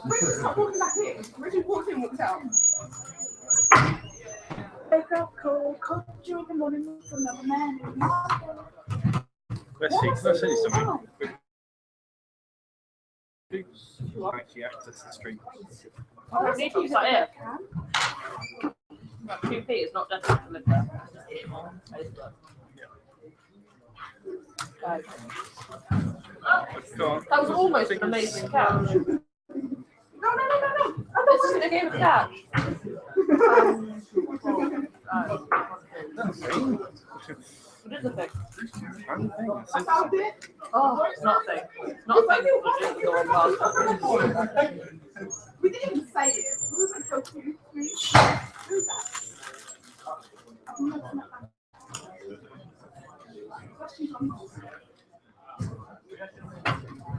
Richard's not walking back in. Richard walks in, walks out. Wake up, call you in the morning for another man. Let's see, can I say something? Actually access the stream. I don't need to use that here. 2p is not definitely there. That was almost an amazing catch. No. This isn't a game of catch. What is the thing? I found it. Oh, it's not a thing. It's not a thing. It's just going past. We didn't even say it. We were like, go 2, 3. Who's that?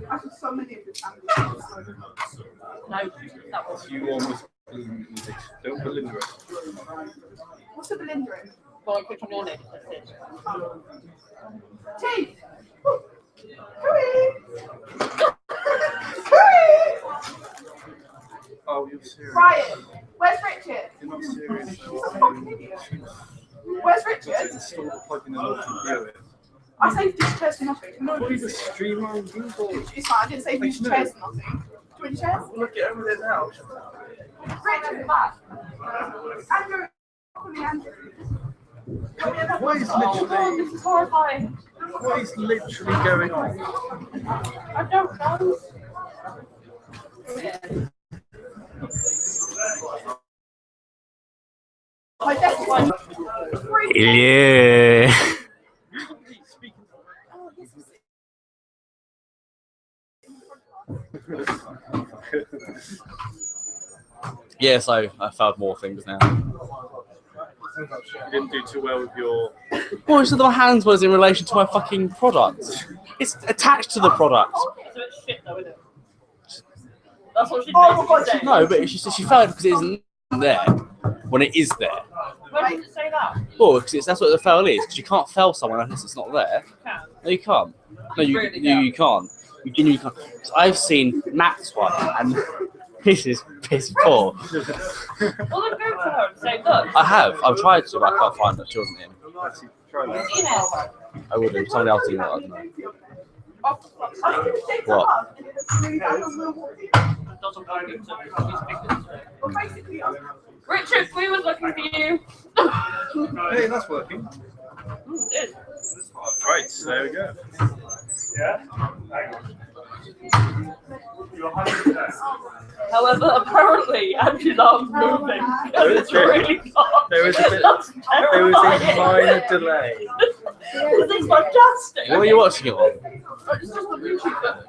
I saw so many of the families. No, that was. You almost don't belinger it. What's the Belindering? Well, I put on your name. Chief! Oh, you're serious. Brian, where's Richard? You're not serious. He's a fucking idiot. Where's Richard? Install the plugin and not view it. I saved these chairs for nothing. What is a streamline Google? It's fine, I didn't save these chairs for nothing. Do you want your chairs? Look at over there now. Richard, back. Andrew. What is Oh, God, literally? this is horrifying. What is literally going on? I don't know. My desk is like Yeah. Yeah, so I found more things now. You didn't do too well with your. Well, so my hands was in relation to my fucking product. It's attached to the product. It's a bit shit though, isn't it? That's what she Oh, basically said. No, but she said she failed because it isn't there when it is there. Why did it say that? Well, because that's what the fail is. Because you can't fail someone unless it's not there. You can. No, you can't. No, you can't. You genuinely can't. So I've seen Matt's one, and this is piss poor. Well, then go to her and say, look. I have. I've tried to, but I can't find it. She wasn't in. Actually, try that. Email. I would have. Somebody else did it. I don't know. what? It doesn't go into Richard, we were looking for you. Hey, that's working. It is. Right, so there we go. However, apparently, Andrew's arm's moving. It's really hot. There was a bit. There was a minor delay. This is fantastic. What are you watching it on? It's just on YouTube, but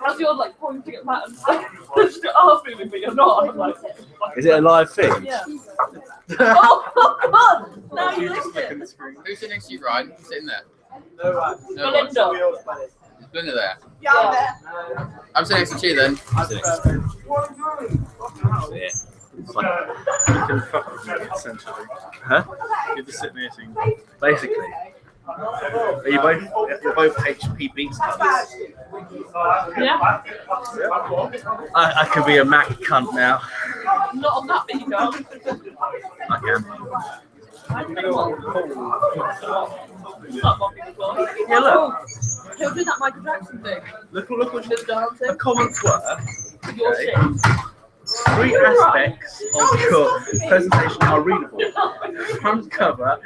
as you're like pointing at Matt and saying, there's your arm moving, but you're not. I'm like, Is it a live thing? yeah. Oh, God! Now you missed it. Who's sitting next to you, Ryan? Sitting there. Belinda. Is Belinda there? Yeah, I'm there. I'm sitting next to you then. Yeah. You can fuck with me, essentially. Huh? You're just sitting there saying, Basically. are you both? You're both HP beats. Yeah. I could be a Mac cunt now. Not on that bit, you can't. I can. Yeah, look. He'll do that Michael Jackson thing. Look what Just dancing. the comments were. Your Okay. shit. 3 aspects of your presentation are readable. Front cover,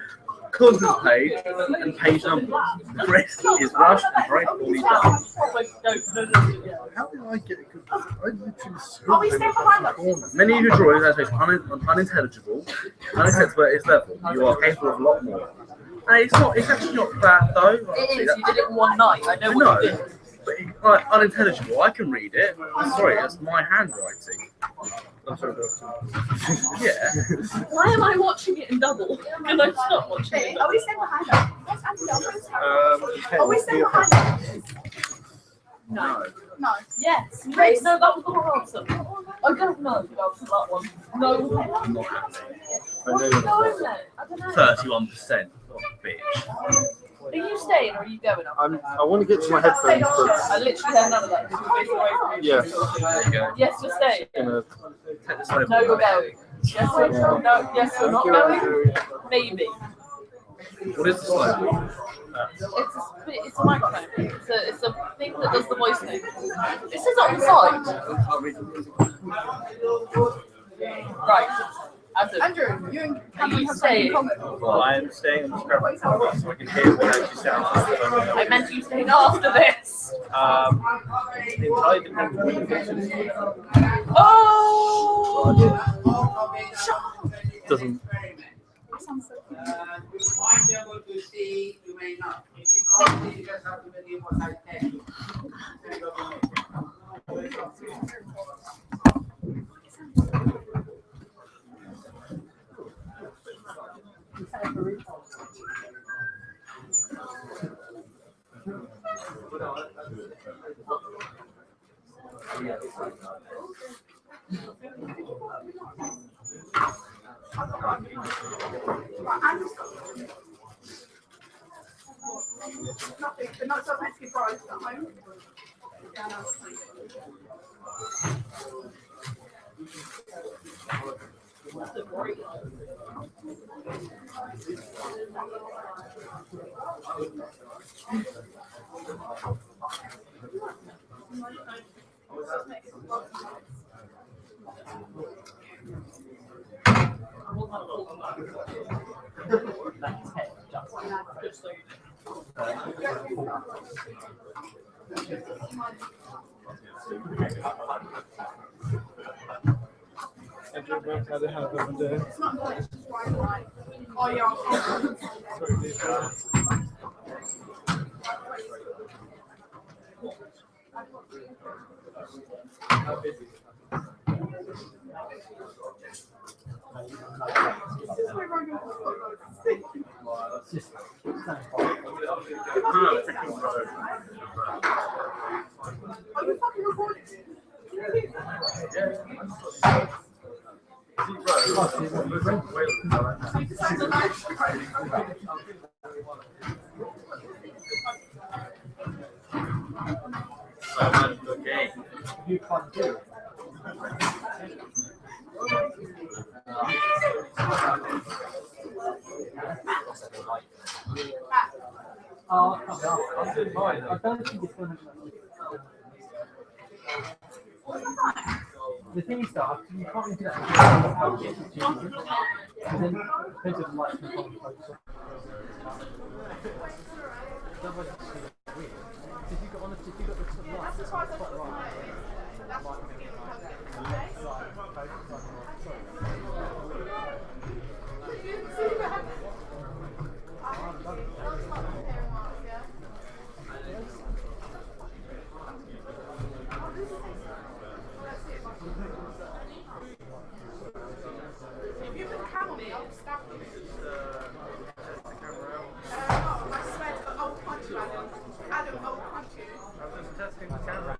content page, and page numbers. The rest is rushed and very poorly done. How did I get it? I literally Are we still behind us? Many of your drawings are unintelligible. Unintelligible at its level. You are capable of a lot more. And it's actually not bad though. It is. You did it in one night. I know what you did. But it's unintelligible. I can read it. Sorry, that's my handwriting. I'm sorry, yeah. Why am I watching it in double? Can I stop watching it? Are we staying behind us? What's Andrew? Are we Okay, staying behind us? No. No. Yes. Yes. No, that was the wrong answer. I don't know the answer to that one. No. What's going there? I don't know. 31%. What a bitch. Are you staying or are you going up? I want to get to my headphones, I but literally have none of that. Because you're facing away from me. yeah, There you go. Yes, you're staying. gonna. Take this over. No, you're going. Yes, you're no. Yes, you're not going. Maybe. What is the slope? It's a microphone. It's a thing that does the voice thing. This is on the side. Right. Andrew, you and Are Cameron you have something in staying? common. Well, I am staying in the scrap so I can hear what actually sounds. I meant you staying after this. It entirely depends on what the pictures. Oh! Doesn't. That sounds so cute. You might be able to see, you may not. If you can't see, you just have to believe what I tell you. Nothing, but not so much surprised at home. It's not much, it's just like, oh yeah. Are you fucking recording? You can't do it. I don't think it's going to. The thing is that you can't really do that. And then depends on the lights and the if you got the sort of lights, it's quite right. If you can camel me, I'll stab you. I swear to the old country, Adam, old country. I was testing the camera.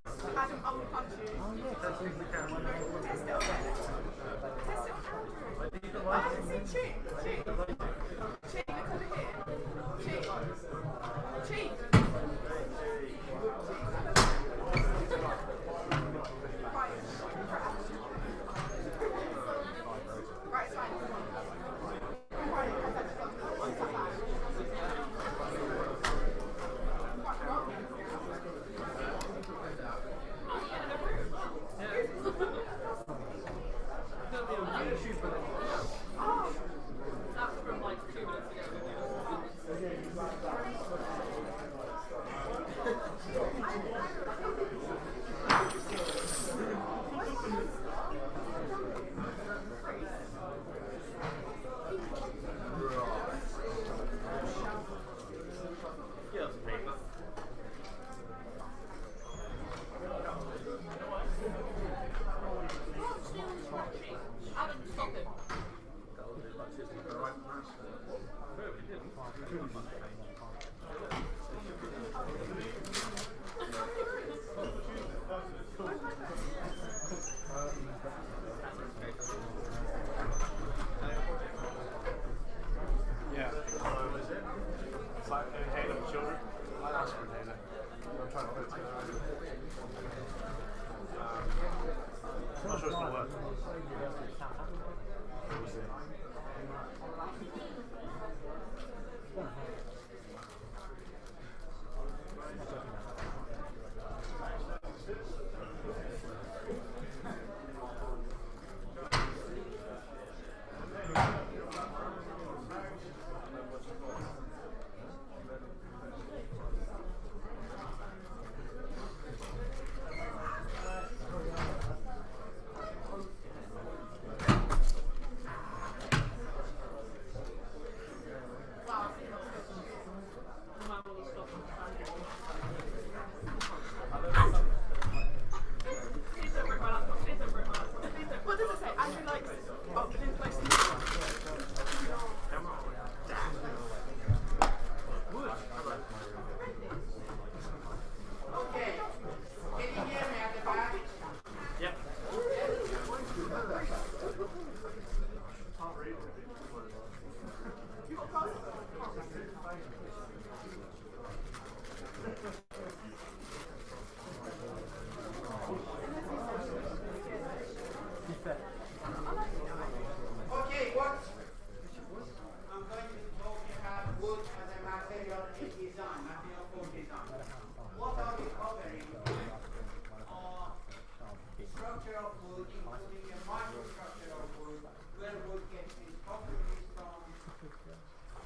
structure of wood, including a microstructure of wood, where wood gets its properties from,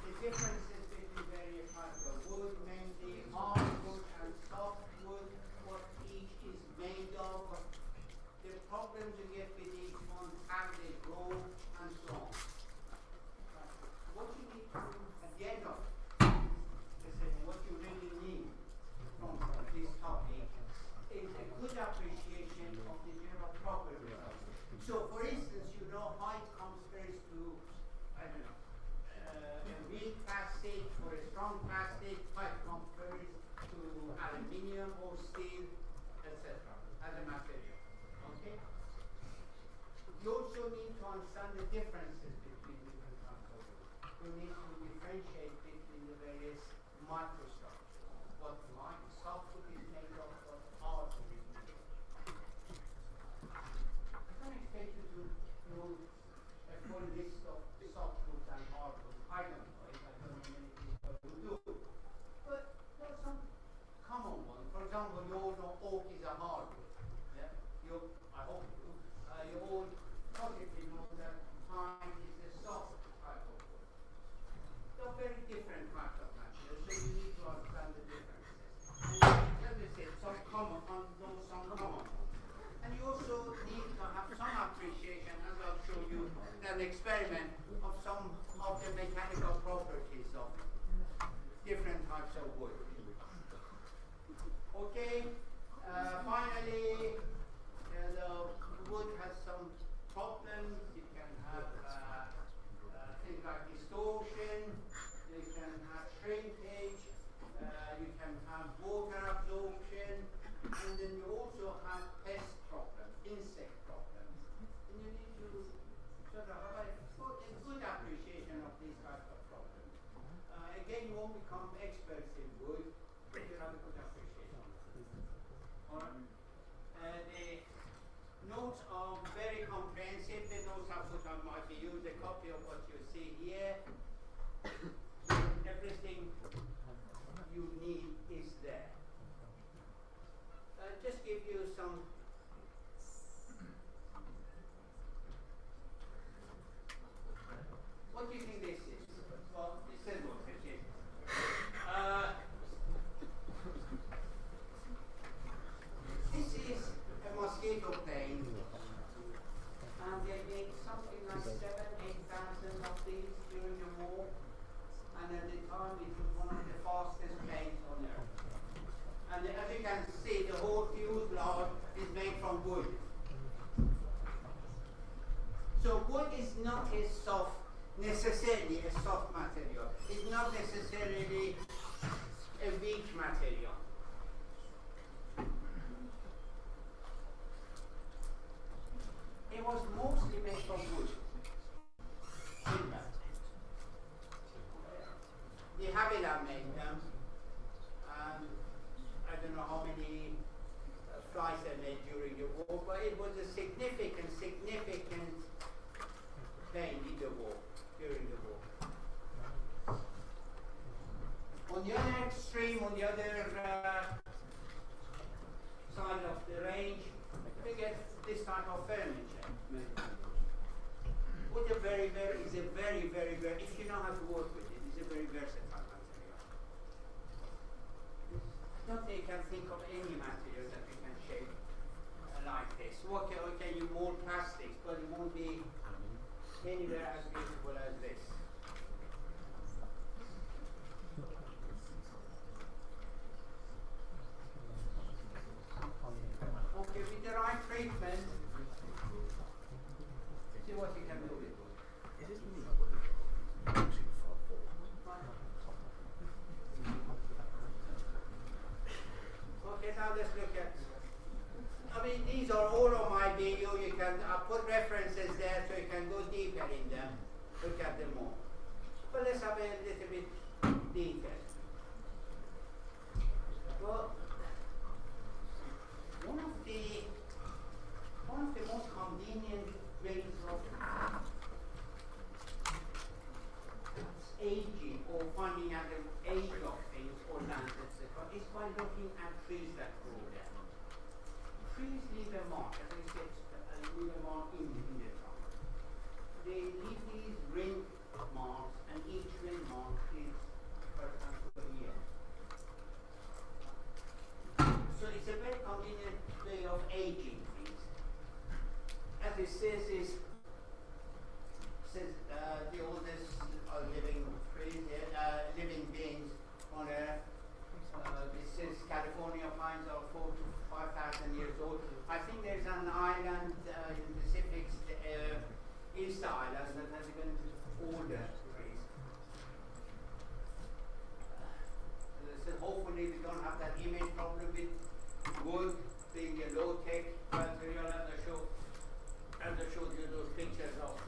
the differences between various types of wood, mainly hardwood and softwood, what each is made of, the problems you get with each one, how they grow, and so on. What you need to, at the end of the session, what you really need from this topic is a good appreciation of the general properties of it. So, for instance, you know how it compares to, I don't know, a weak plastic or a strong plastic, how it compares to aluminium or steel, etc. as a material. Okay? You also need to understand the differences between different types of wood. You need to differentiate between the various microstructures. What softwood is made of, what hardwood is made of. I don't expect you to know a full list of softwoods and hardwoods. I don't know it. I don't know many people who do. But there are some common ones. For example, you all know oak is a hardwood. Yeah? I hope you do. You all possibly know that pine is a soft type of wood. They're very different types of materials, so you need to understand the differences. And as I said, some common ones. And you also need to have some appreciation, as I'll show you in an experiment, of some of the mechanical properties of different types of wood. Okay, finally, the wood has some problems. You can have things like distortion, you can have shrinkage, you can have water absorption, and then you also have pest problems, insect problems. And you need to sort of have a good appreciation of these types of problems. Again, you won't become experts in wood, but you have a good appreciation. All right. The notes are very comprehensive. The notes I put on might be used. A copy of what you see here. Everything you need is there. Just give you some. What do you think this is? Well, this is what it is. This is a mosquito plane, and they made something like 7,000-8,000 of these during the war, and at the time it was one of the fastest planes on Earth. And as you can see, the whole fuselage is made from wood. So wood is not necessarily a soft material. It's not necessarily a weak material. It was mostly made from wood. The Havilland made them, and I don't know how many flights they made during the war, but it was a significant plane in the war, during the war. On the other extreme, on the other side of the range, we get this type of furniture. Which is a very, if you know how to work with it, it's a very versatile material. I don't think you can think of any material that we can shape like this. Okay, you mold plastics, but it won't be anywhere as beautiful as this. Okay, with the right treatment, see what you can do with it. Is this me? Okay, now let's look at. I mean, these are all on my video. You can put references there so you can go deeper in them, look at them more. But let's have a little bit detail. Well, one of the most convenient ways of aging or finding out the age of things or lands, etc., is by looking at trees that grow there. Trees leave a mark, as I said, leave them on in the trunk. They leave these ring marks, and each ring mark is per year. So it's a very convenient way of aging things. As it says, the oldest living living beings on Earth. This says California pines are 4,000 to 5,000 years old. I think there's an island in the Pacific, Easter Island, that has even older trees. So hopefully we don't have that image problem with wood being a low-tech material, as I showed you those pictures of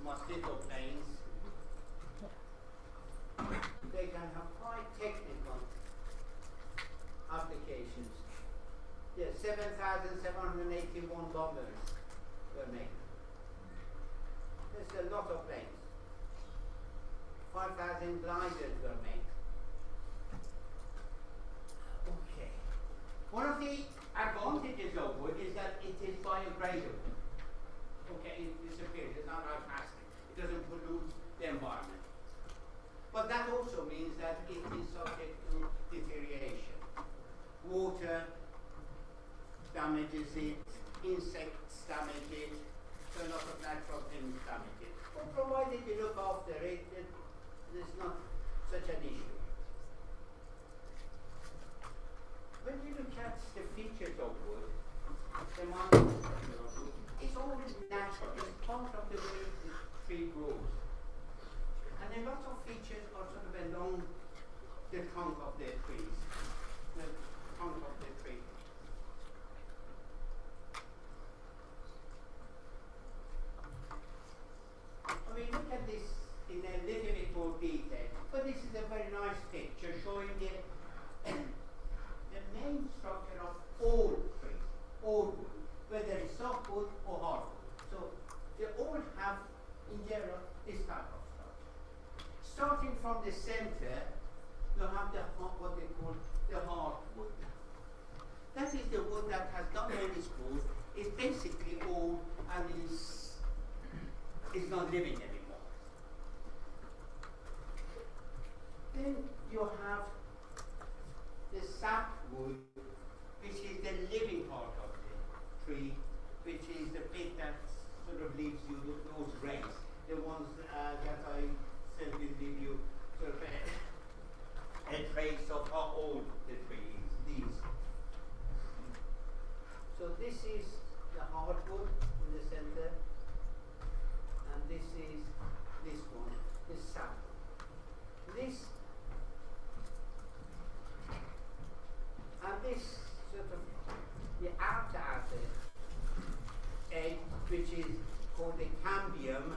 mosquito planes. They can have quite technical applications. Yes, 7,781 bombers were made. There's a lot of planes. 5,000 gliders were made. Okay. One of the advantages of wood is that it is biodegradable. Okay, it disappears. It's not like plastic. It doesn't pollute the environment. But that also means that it is subject to deterioration. Water damages it, insects damage it, so a lot of natural things damage it. But provided you look after it, there's not such an issue. When you look at the features of wood, the mountains of wood, it's all natural. It's part of the way the tree grows. And a lot of features are sort of along the trunk of the trees. The trunk of the tree. I mean, look at this in a little bit more detail. But this is a very nice picture showing the main structure of all trees, all wood, whether it's softwood or hardwood. So they all have, in general, this type of structure. Starting from the center, you have what they call the hardwood. That is the wood that has not many screws. It's basically old and is not living anymore. Then you have the sapwood, which is the living part of the tree, which is the bit that sort of leaves you those rays, the ones that I said will leave you sort of a trace of how old the tree is. These. So this is the hardwood in the center, and this is this one, the sapwood. This and this sort of the outer edge, which is called the cambium,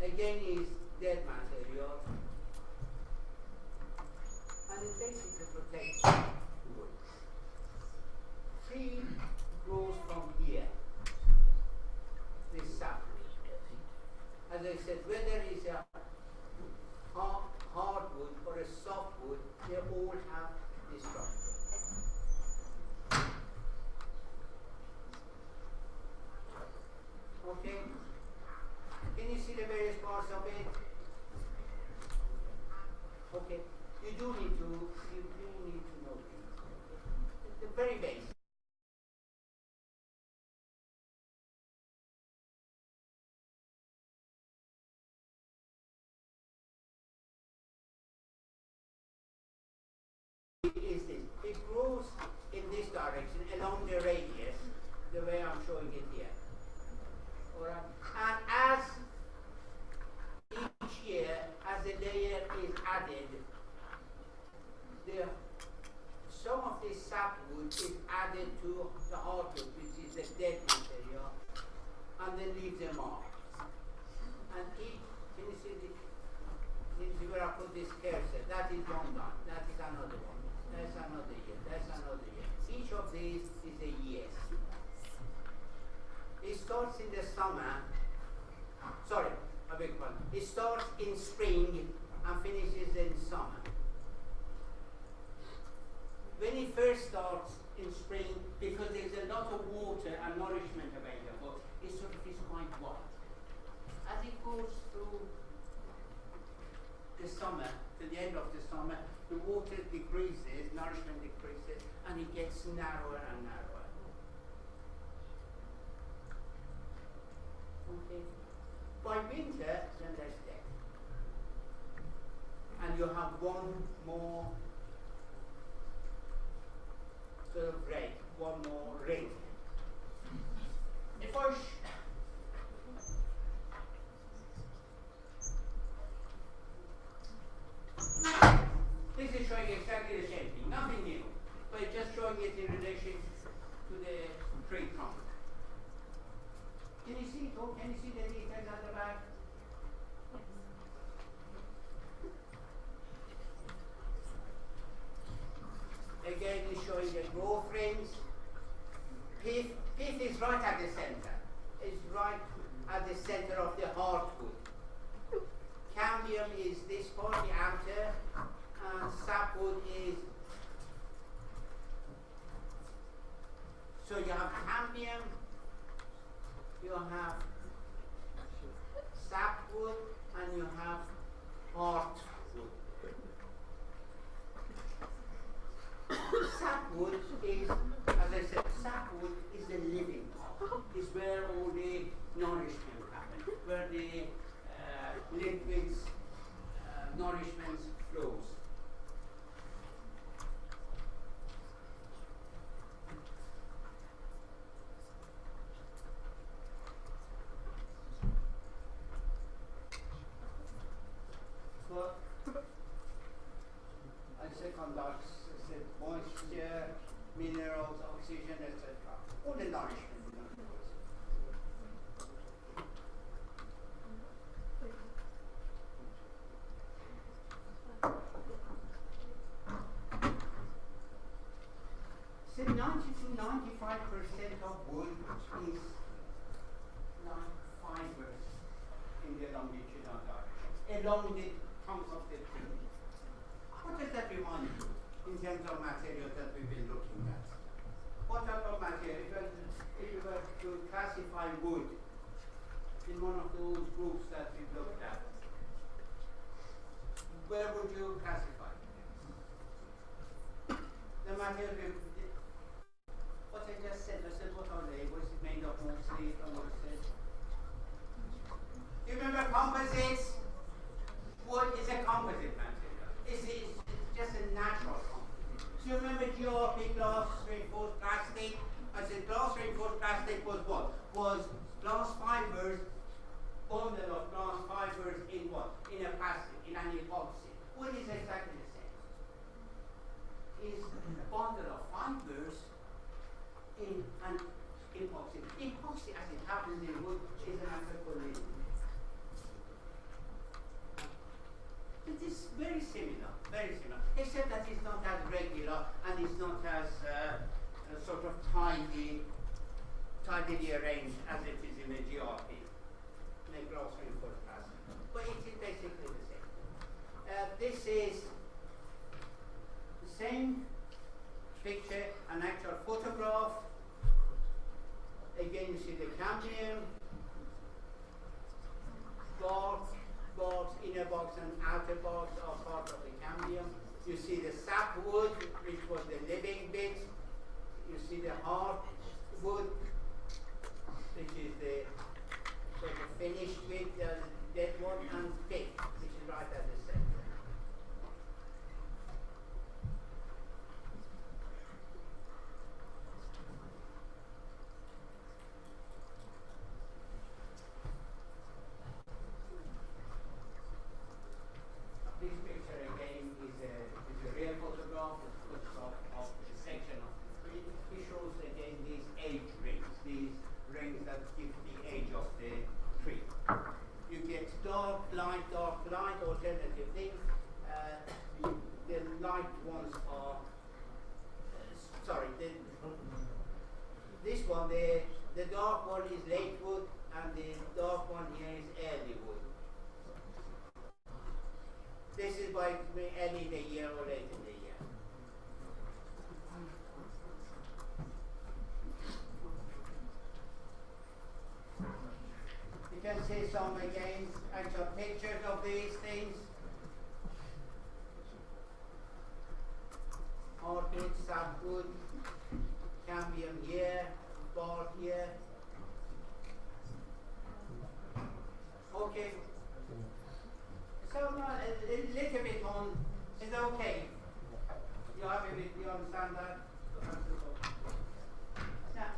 again is dead material, and it basically protects the wood. Tree grows from here, this sapwood. As I said, whether it's a hardwood or a softwood, they all have this structure. Okay? Can you see the various parts of it? Okay. You do need to know these. The very basic. Is this. It grows in this direction along the radius, the way I'm showing it here. Alright? And as each year, as a layer is added, some of this sapwood is added to the hardwood, which is the dead material, and then leaves them off. And each, can you see this? Can you see where I put this cursor? That is one done. That is another one. That's another year. That's another year. Each of these is a year. It starts in the summer. Sorry, a big one. It starts in spring and finishes in summer. When it first starts in spring, because there's a lot lot of water and nourishment available, it sort of is quite white. As it goes through the summer, to the end of the summer, the water decreases, nourishment decreases, and it gets narrower and narrower. Okay. By winter, then there's death. And you have one more sort of break, one more ring. If I this is showing exactly the same thing, nothing new, but it's just showing it in relation to the tree trunk. Can you see it all? Can you see the details at the back? Again, it's showing the growth rings. Pith is right at the center. It's right at the center of the hardwood. Cambium is this part, the outer, and sapwood is. So you have cambium, you have sapwood, and you have hardwood. Sapwood is, as I said, sapwood is the living part. It's where all the nourishment happens, where the liquids, nourishment flows. But I say conducts, I said moisture, minerals, oxygen, etc. All the nourishment. 90 to 95% of wood is like fibers in the longitudinal direction, along the trunk of the tree. What does that remind you in terms of material that we've been looking at? What type of material? If you were to classify wood in one of those groups that we've looked at, where would you classify? The material, what I just said, what are they? Was it made of mostly, or what is it? You remember composites? Wood is a composite material. It's just a natural composite. So you remember GRP, glass reinforced plastic? I said glass reinforced plastic was what? Was glass fibers, bundle of glass fibers in what? In a plastic, in an epoxy. Wood is exactly the same. Is a bundle of fibers in an epoxy. Epoxy, as it happens in wood, is an alcohol. It is very similar, except that it's not as regular and it's not as sort of tidily arranged as it is in the GRP, in the glass reinforced plastic. But it is basically the same. This is the same picture, an actual photograph. Again, you see the cambium, box, inner box and outer box are part of the cambium. You see the sapwood, which was the living bit. You see the hardwood, which is the sort of finished bit, the dead one, and pith, which is right at the center. This picture again is a real photograph of a section of the tree. It shows again these age rings, these rings that give the age of the tree. You get dark, light, alternative things. The light ones are, this one, the dark one is late wood and the dark one here is early wood. This is by early in the year or late in the year. can see some again actual pictures of these things. Hardwood, softwood, cambium here, bar here. Okay. So a little bit on is okay. You happy with, you understand that? Now,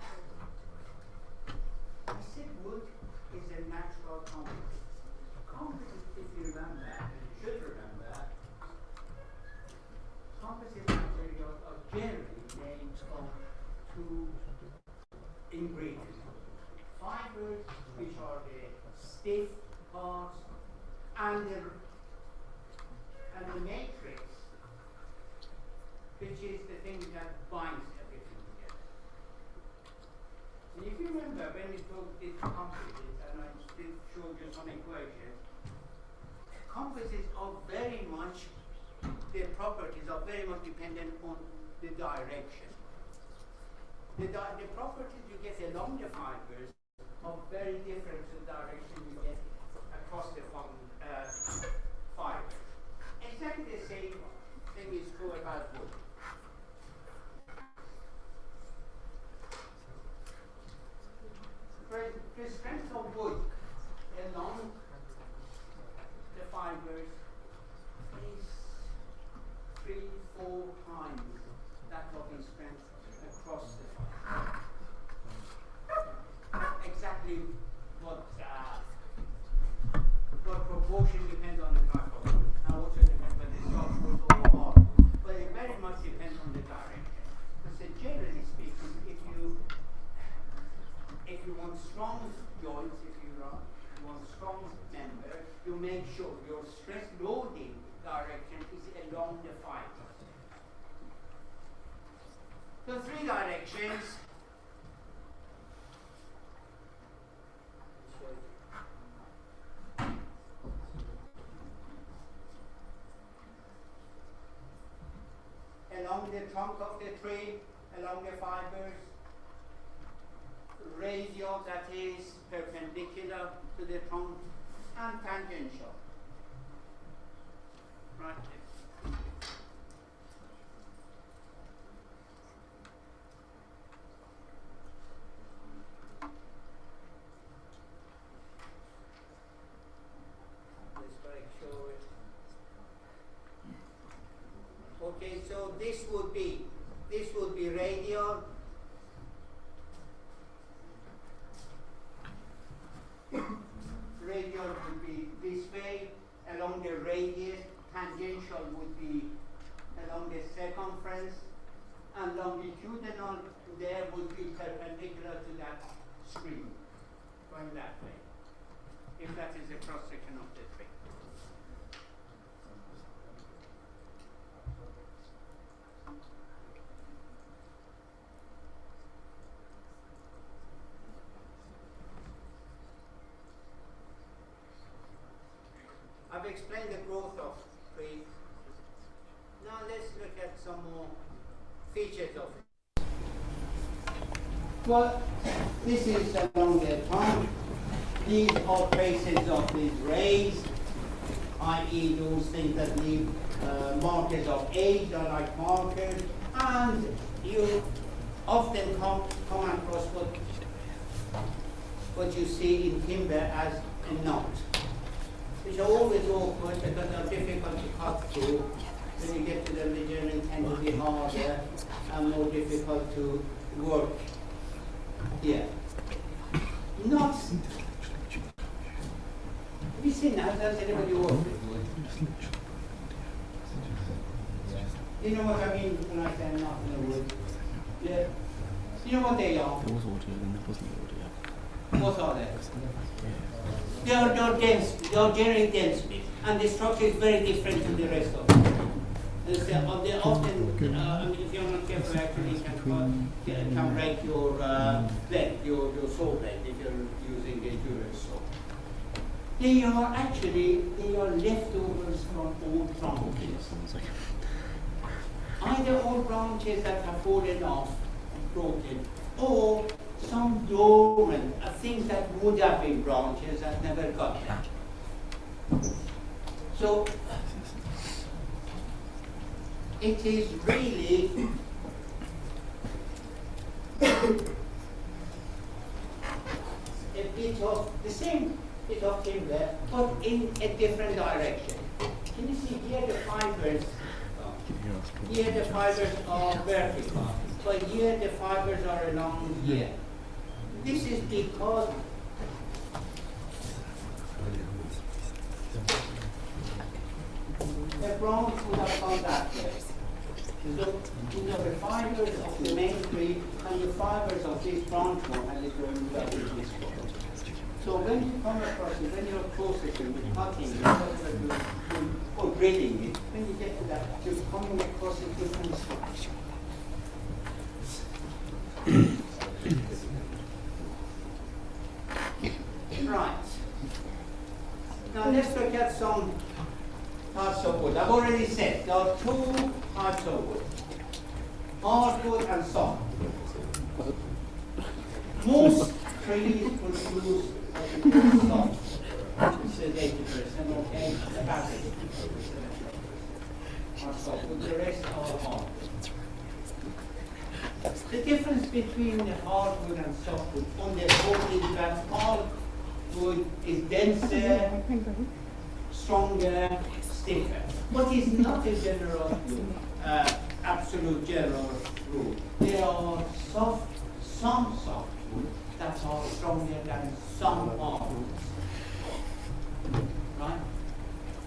I said wood is a natural composite. Composite, if you remember, should remember, composite materials are generally made of two ingredients. Fibers, which are the stiff parts, and the matrix, which is the thing that binds everything together. And if you remember when we talked this composites, and I did show you some equations, composites are very much, their properties are very much dependent on the direction. The properties you get along the fibers are very different to the direction you get across the fiber. Exactly the same thing is true about wood. The strength of wood along the fibers is 3-4 times that of its strength across the fiber. Exactly what proportion depends on the type of wood. Now also depends whether it's softwood or hard. But it very much depends on the direction. Because generally speaking, if you want strong joints, if you want strong member, you make sure your stress loading direction is along the fiber. So 3 directions. Along the trunk of the tree, along the fibers, radial, that is perpendicular to the trunk, and tangential. Right there. Okay, so this would be radial. Radial would be this way along the radius. Tangential would be along the circumference, and longitudinal there would be perpendicular to that screen, going that way. If that is the cross section of the tree. I've explained the growth of trees. Now let's look at some more features of it. Well, this is along the trunk. These are traces of these rays, i.e. those things that leave markers of age are like markers, and you often come across what you see in timber as a knot, which are always awkward because they're difficult to cut through. When you get to them, they generally tend to be harder and more difficult to work here. Knots. Have you seen that? Has anybody worked with wood? You know what I mean when I say knot in the wood? Yeah. You know what they are? There was order and there wasn't order, yeah. What are they? They're dense, they're generally dense, and the structure is very different to the rest of them. They often, if you're not careful, actually can break your blade, your saw blade, if you're using a durable saw. They are leftovers from old branches. Either old branches that have fallen off and broken, or some dormant, things that would have been branches and never got there. So it is really a bit of the same bit of timber, but in a different direction. Can you see here the fibers? Here the fibers are vertical, but here the fibers are along here. This is because the branch would have gone that way. So, you know, the fibers of the main tree and the fibers of this branch one and it will move up this way. So when you come across it, when you're processing with cutting it, or grading it, when you get to that, you're coming across a different structure. Right. Now let's look at some types of wood. I've already said there are two types of wood: hardwood and softwood. Most trees produce soft, which is 80%, okay, about 80% are softwood, the rest are hardwood. The difference between the hardwood and softwood on the whole is that hardwood is denser, stronger, stiffer. But it's not a general absolute general rule. There are some softwood that are stronger than some hardwoods, right?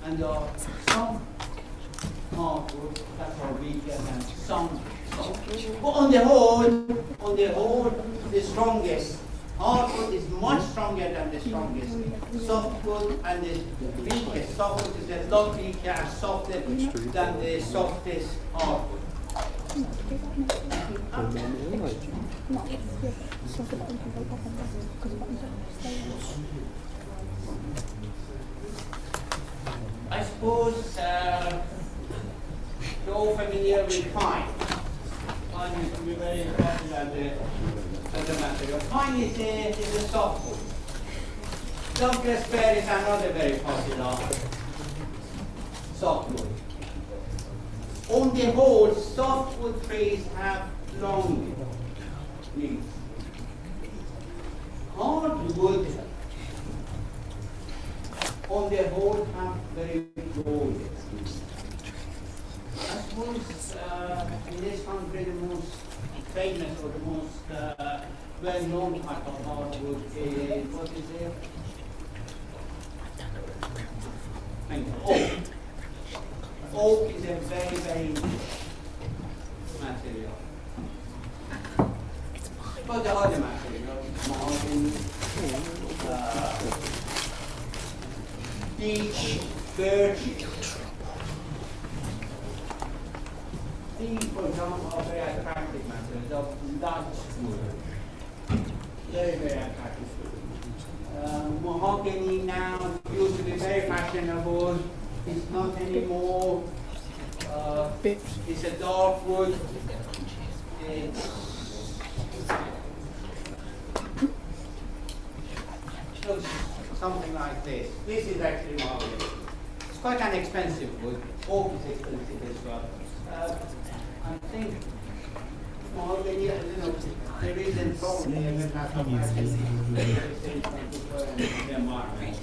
And there are some hardwoods that are weaker than some softwoods. But on the whole, the strongest hardwood is much stronger than the strongest softwood, and the weakest softwood is a lot weaker and softer than the softest hardwood. I suppose you're all familiar with pine. Pine is to be very important as a material. Pine is a softwood. Douglas fir is another very popular softwood. On the whole, softwood trees have long leaves. Hardwood, on the whole, have very broad leaves. I suppose in this country the most famous or the most well-known type of hardwood is, what is it? Oak. Oak is a very, very material. But the other materials, mahogany, beech, birch. These, for example, are very attractive materials of Dutch wood. Very, very attractive. Mahogany now used to be very fashionable. It's not anymore. It's a dark wood. It's looks something like this. This is actually mahogany. It's quite an expensive wood. Oak is expensive as well. I think mahogany, there isn't probably even half of the environment.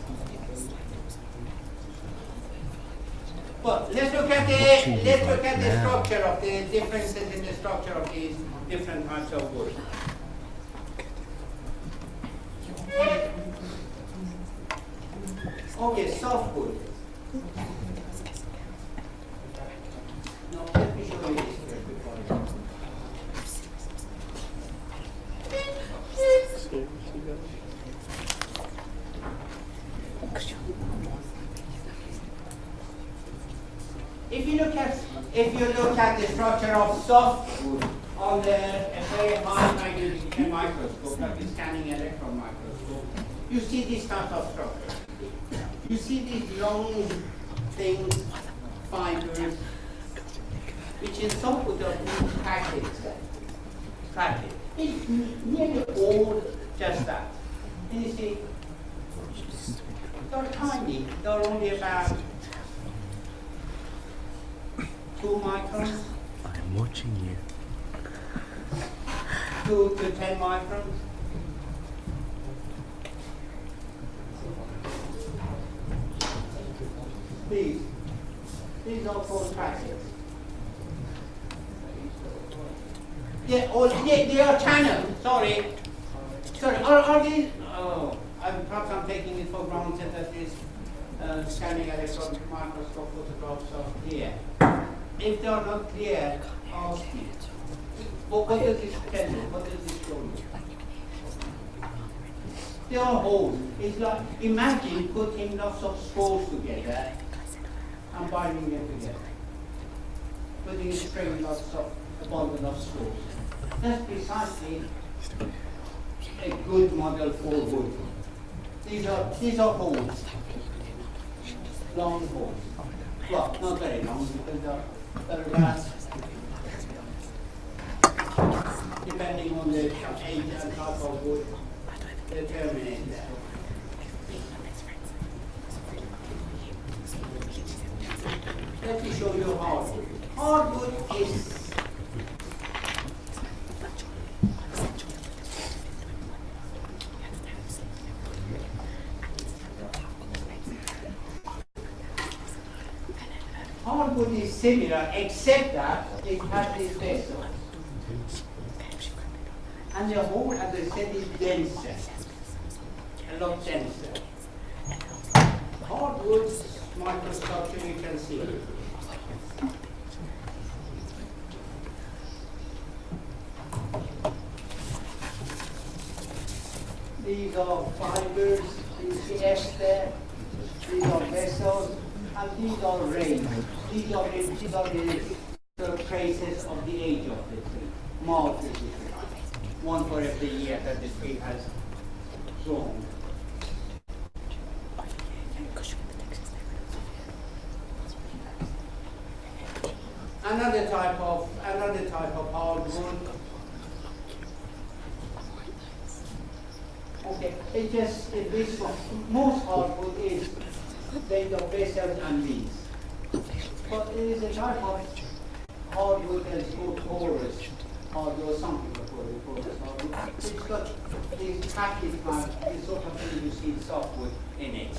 But let's look at the structure of the differences in the structure of these different types of wood. Okay, softwood. Now let me show you this first before I go. If you look at the structure of softwood under a very high magnification microscope, like the scanning electron microscope, you see this type of structure. You see these long things, fibers, which in softwood are being packaged. It's nearly all see, they're tiny. They're only about 2 microns. I'm watching you. 2 to 10 microns. These are called packets. Yeah, they are channels. Sorry. Are these? Oh, perhaps I'm taking it for granted that this scanning electron microscope photographs are clear. If they are not clear, ask me. What does this tell you? What does this show you? They are holes. It's like, imagine putting lots of screws together and binding them together. Putting a string lots of a bundle of screws. That's precisely a good model for wood. These are holes. Long holes. Well, not very long because they're about, depending on the age and type of wood, they terminate there. Let me show you hardwood. Hardwood is similar, except that it has these vessels. And the hole, as I said, is denser, a lot denser. Hardwood microsculpture, you can see. These are fibers, you see F there, these are vessels, and these are rays. These are the traces of the age of the tree, markers, one for every year that the tree has grown. Another type of hardwood. Okay, this one. Most hardwood is made of vessels and leaves. But there is a type of hardwood that is called porous hardwood, or some people call it porous hardwood. It's got these package marks, this sort of thing you see softwood in it.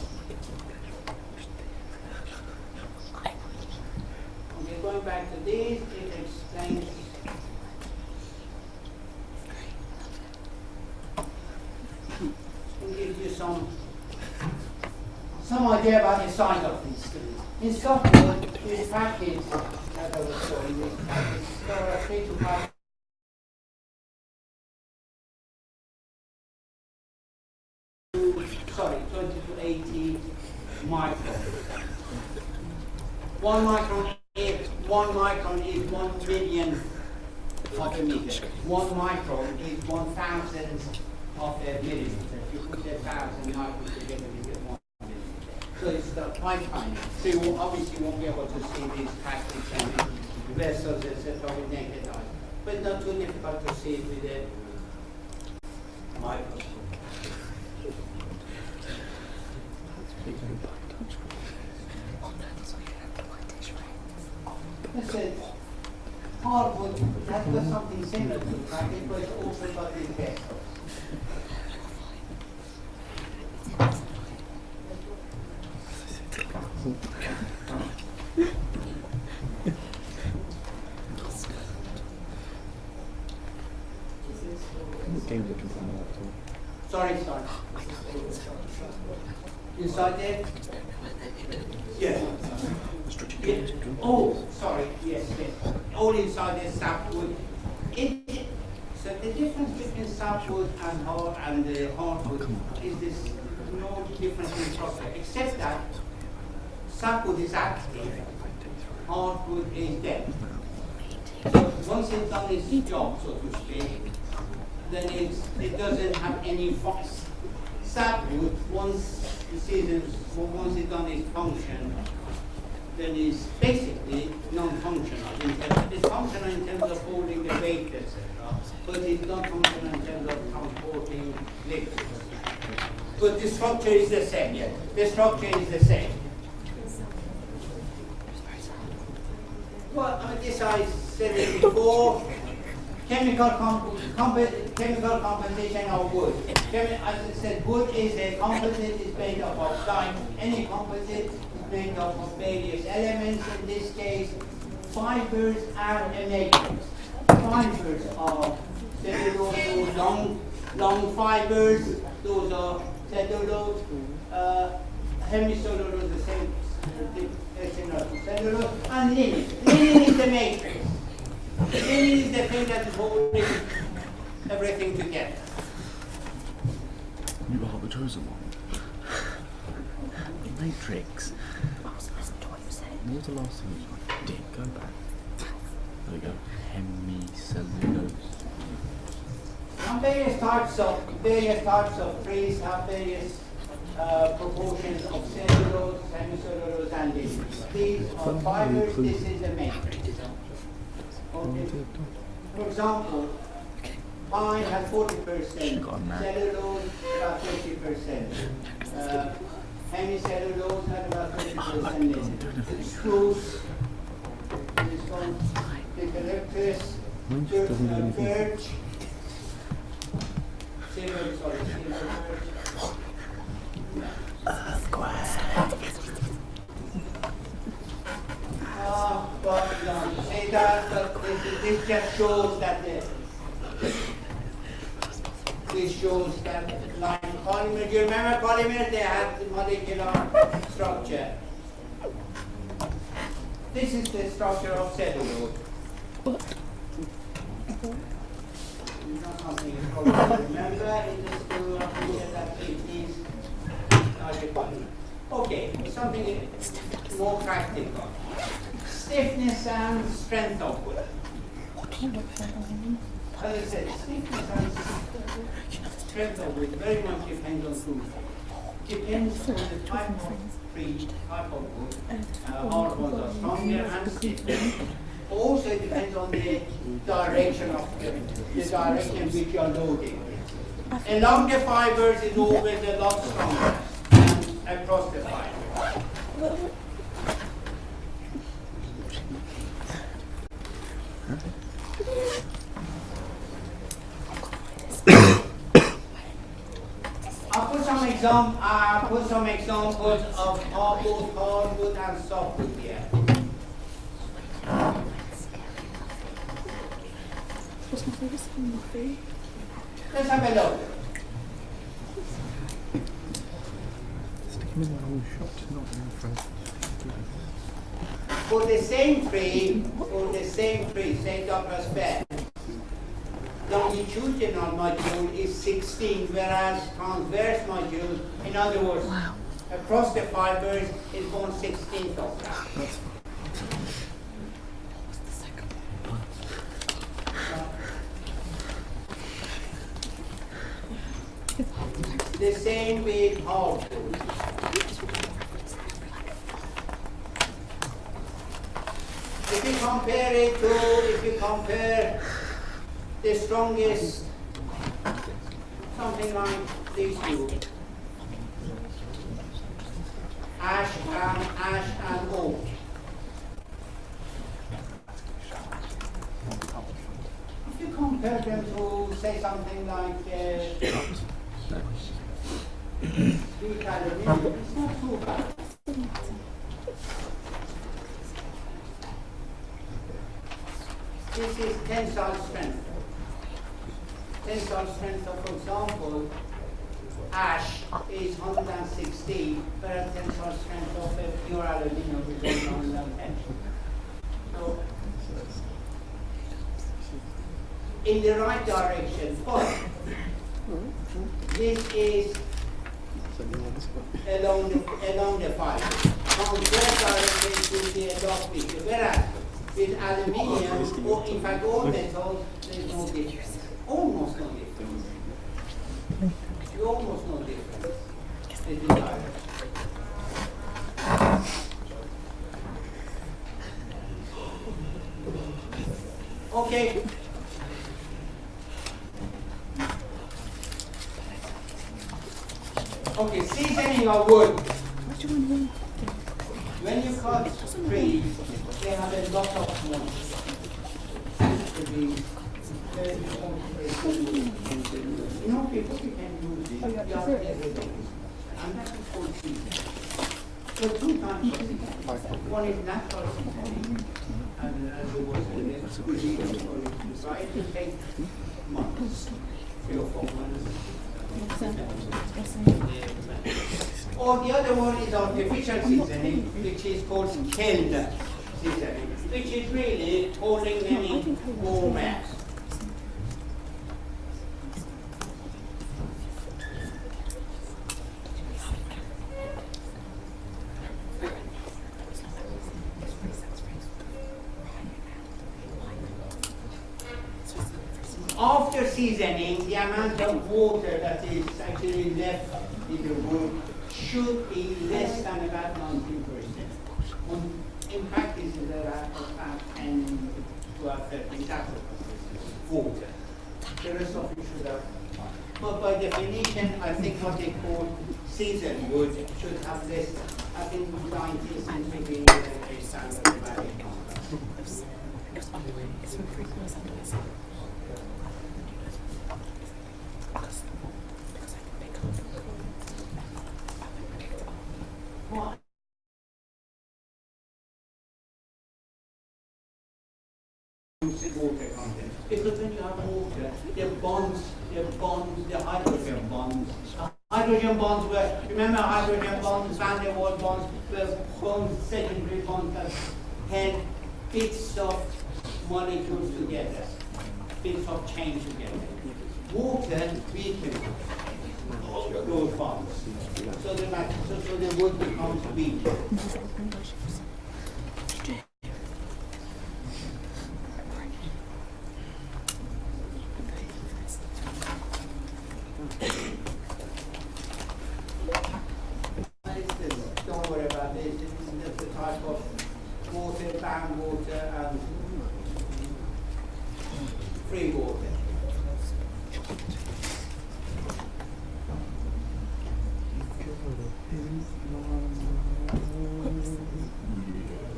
Okay, going back to this, it explains. It gives you some idea about the size of these things. In softwood, this package, as I was showing, this package, there are 3 to 5. Sorry, 20 to 80 microns. 1 micron is 1 millionth of a meter. 1 micron is 1,000th of a millimeter. If you put 1,000 microns together, you get 1 millimeter. So it's quite tiny. So you obviously won't be able to see these plastics and vessels, etc. with naked eye. But not too difficult to see it with a microscope. Listen, hardwood has got something similar to it, right? It was also got these vessels. Sorry. Inside there? Yes. Oh, sorry. Yes. All inside is sapwood. So the difference between sapwood and hardwood is this no difference in process, except that sapwood is active, hardwood is dead. So once it's done its job, so to speak, then it doesn't have any force. Sapwood, once it's done its function, then it's basically non-functional. It's functional in terms of holding the weight, etc., but it's not functional in terms of transporting liquids. but the structure is the same. Yeah, the structure is the same. Well, this I said it before. Chemical composition of wood. As I said, wood is a composite, is made up of lime. Any composite is made up of various elements. In this case, fibers and a matrix. Fibers are cellulose, long fibers. Those are cellulose. Hemicellulose, the same cellulose, and linen. Linen is the matrix. Linen is the thing that is holding everything together. You are the chosen one. Matrix. What was the last thing you did? Go back. There we go. Hemicellulose. And various types of trees have various proportions of cellulose, hemicellulose, and linen. These are fibers. This is the matrix. Okay. For example, pine has 40% cellulose, about 30%. Hemicellulose has about 30% linen. Spruce, this one, eucalyptus, birch, silver birch. But say that, but this just shows that this shows that line polymer. Do you remember polymers? They have the molecular structure. This is the structure of cellulose. Not something you probably remember in the school of that it is not a polymer. Okay, something more practical. Stiffness and strength of wood. As I said, stiffness and strength of wood very much depends on two. Depends on the type of tree, type of wood. Hard ones are stronger and stiffer. Also depends on the direction of the direction which you are loading. Along the fibers is always a lot stronger than across the fiber. I'll put some examples of both hardwood and softwood here. Let's have a look. Stick him in the whole shot, not in the front. For the same tree, say Douglas fir, longitudinal module is 16, whereas transverse module, in other words, across the fibers, is 1/16 of that. The same with hardwood. If you compare the strongest, something like these two, ash and oak. If you compare them to, say, something like weak aluminium, it's not too bad. This is tensile strength. Tensile strength of, for example, ash is 116, whereas tensile strength of pure aluminium is 110. So, in the right direction, but this is along the fiber. Transverse direction will be a lot bigger, whereas with aluminium, or in fact all metals, there is no difference. Almost no difference. Almost no difference. It is direct. Okay. Okay, seasoning of wood. When you cut trees, they have a lot of moisture. To be very concentrated. You know, people you can use it just every day. And that is called seasoning. So two types of seasoning. One is natural seasoning, and the word is good eating for it to try to take months, 3 or 4 months. Or the other one is artificial seasoning, which is called killed seasoning, which is really holding any more mass. After seasoning, the amount of water that is actually left in the wood should be less than about 19%. In practice, it's about 10, 12, 13, that's water. The rest of it should have. But by definition, I think what they call seasoned wood should have less. I think 19 seems to be a standard value. What? Water content. Because when you have water, the hydrogen bonds were, remember hydrogen bonds, van der Waals bonds, were bonds, secondary bonds that held bits of molecules together, bits of chain together. Water weakens those bonds. So the wood becomes weak. Don't worry about this. This is the type of water, bound water, and free water.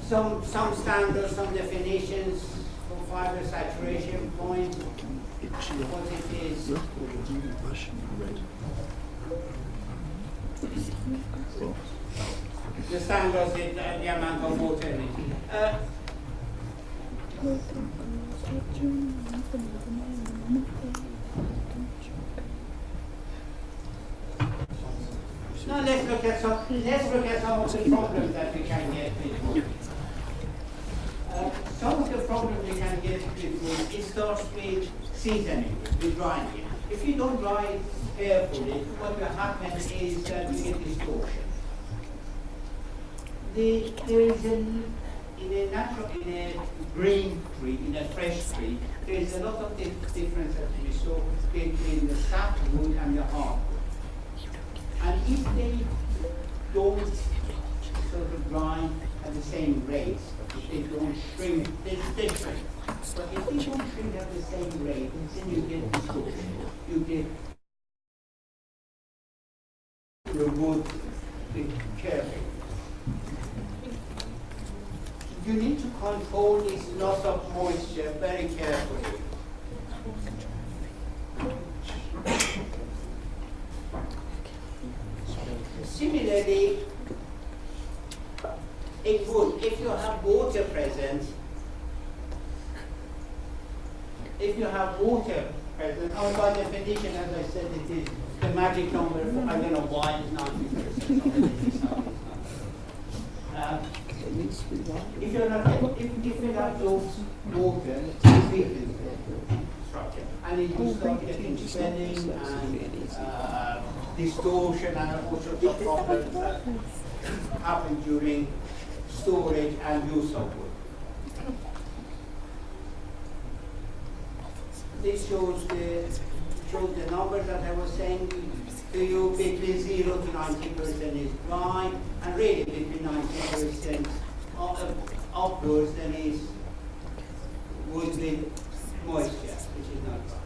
Some standards, some definitions for fiber saturation point, what it is. The standards is the amount of water in it. Now let's look at some of the problems that we can get with wood. Some of the problems we can get with wood, it starts with seasoning, with drying it. If you don't dry it carefully, what will happen is that you get distortion. There is in a green tree, in a fresh tree, there is a lot of difference that we saw between the soft wood and the hard wood. And if they don't sort of grind at the same rate, if they don't shrink, they shrink. But if they don't shrink at the same rate, then you get distortion. You get the wood careful. You need to control this loss of moisture very carefully. Similarly, in wood, if you have water present, or by definition, as I said, it is the magic number for, I don't know why it's 90%. If you have those water, structure, and you start getting swelling and distortion and all sorts of problems that happen during storage and use of wood. This shows the numbers that I was saying to you, between 0 to 90% is dry, and really between 90% upwards then is wood with moisture, which is not dry.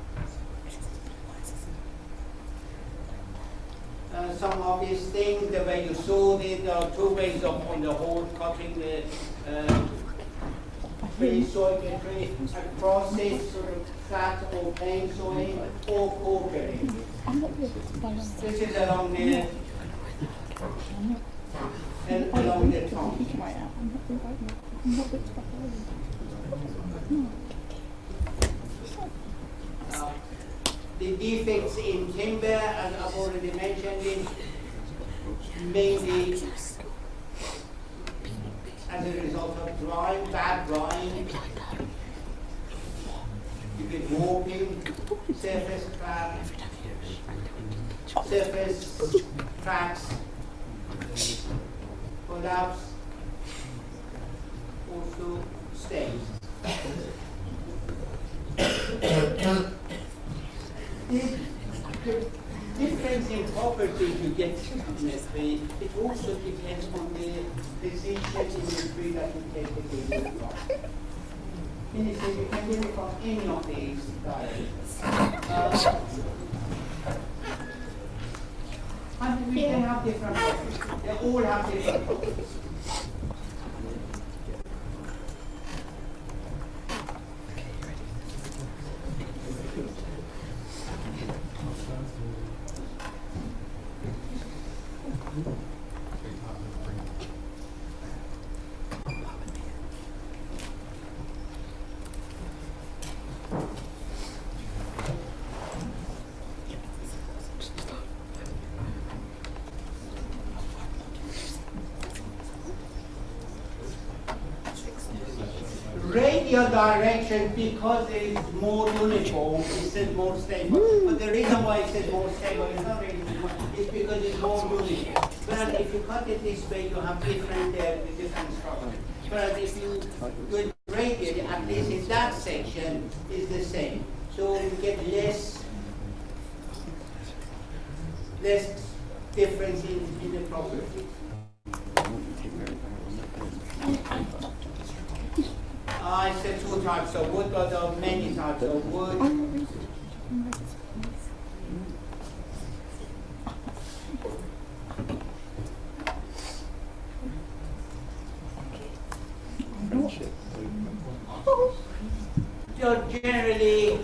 some obvious things, the way you sort it, there are two ways of on the hole cutting the free soil tree across it, sort of flat or plain soil, or quartering. This is along the top. The defects in timber, as I've already mentioned it, mainly as a result of drying, bad drying. You get warping, surface cracks, collapse, also stains. The difference in properties you get from this tree, it also depends on the position in the tree that you take the timber from. And you can get it from any of these directions. And we can have different properties. They all have different properties. Radial direction, because it is more uniform, it says more stable. But the reason why it says more stable is not really it's because it's more uniform. But if you cut it this way, you have different structure. But if you do it radially, at least in that section, is the same. So you get less difference in the property. I said two types of wood, but there are many types of wood. So generally,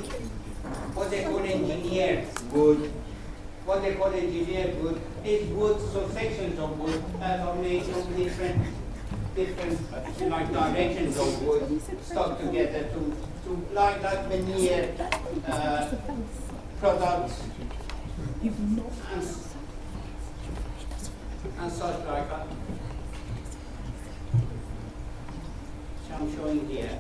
what they call engineered wood. What they call engineered wood is wood, so sections of wood that are made of different like directions of wood stuck together to like veneer products and such like that. So I'm showing here.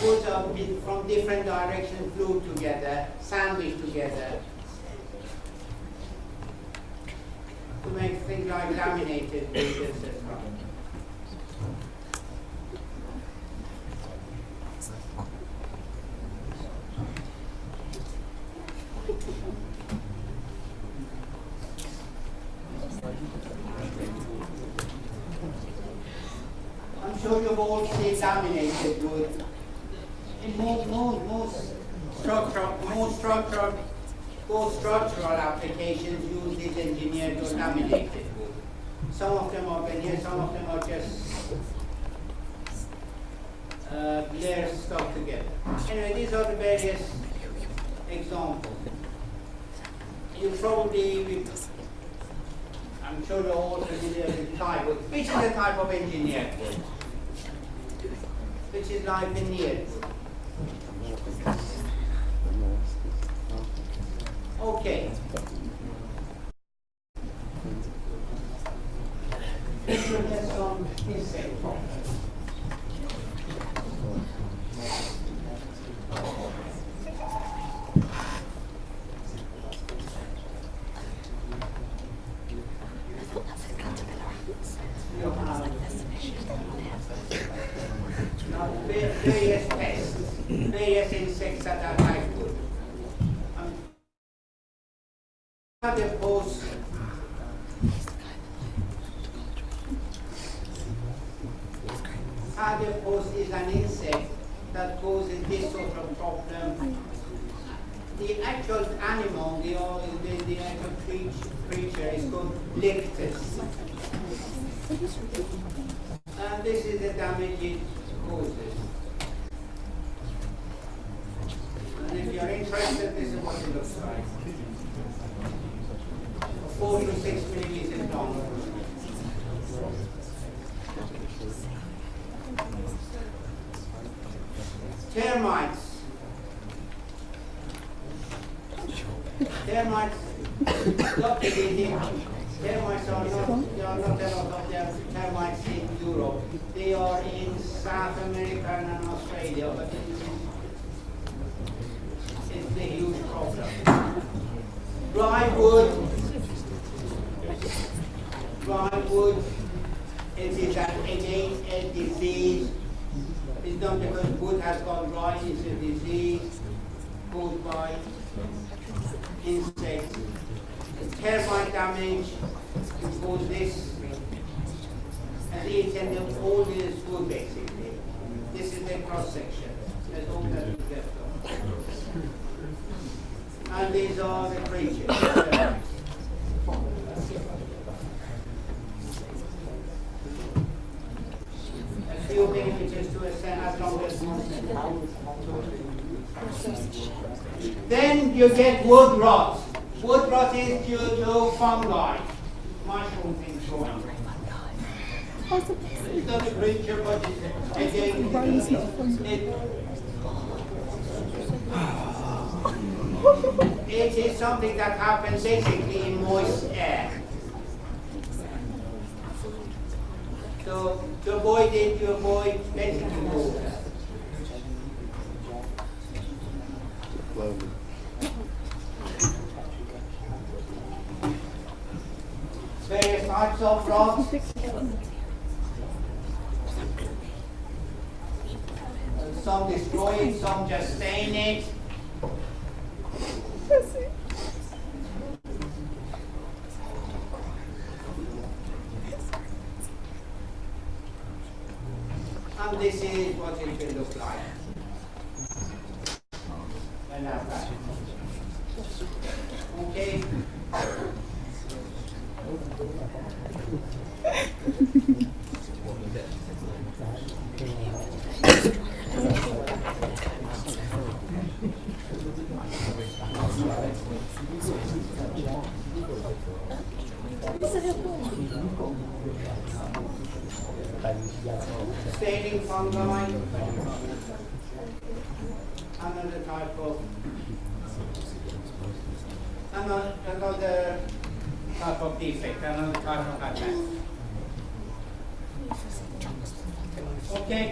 Woods are from different directions glued together, sandwiched together to make things like laminated woods, etc. I'm sure you've all seen laminated wood. In most structural applications use this engineered or laminated wood. Some of them are veneer, some of them are just layers stuck together. Anyway, these are the various examples. You probably, I'm sure you're all familiar with plywood, which is a type of engineered wood, which is like veneered wood. Okay. This will get some insect problems. Various pests, various insects that are like The post Adipose is an insect that causes this sort of problem. The actual animal, the actual creature is called lictus. And this is the damage it causes. And if you're interested, this is what it looks like. 4 to 6 millimeters long. Termites. Termites, termites are not, there are not a lot of them, termites in Europe. They are in South America and Australia, but it's a huge problem. Dry wood, it is again a disease. It's not because wood has gone dry, it's a disease caused by insects. Termite damage because this has eaten all this wood basically. This is the cross section. That's all that is left of. And these are the creatures. A few millimeters to a cent, as long as 1 cent. Then you get wood rot. Wood rot is due to fungi, mushroom things growing. It's not a creature, but it's it is something that happens basically in moist air. So to avoid it, you avoid basically water. Various types of rocks. Some destroy it, some just stain it. And this is what it will look like. And now back. Okay. Staining fungi, another type of defect, another type of attack. Okay.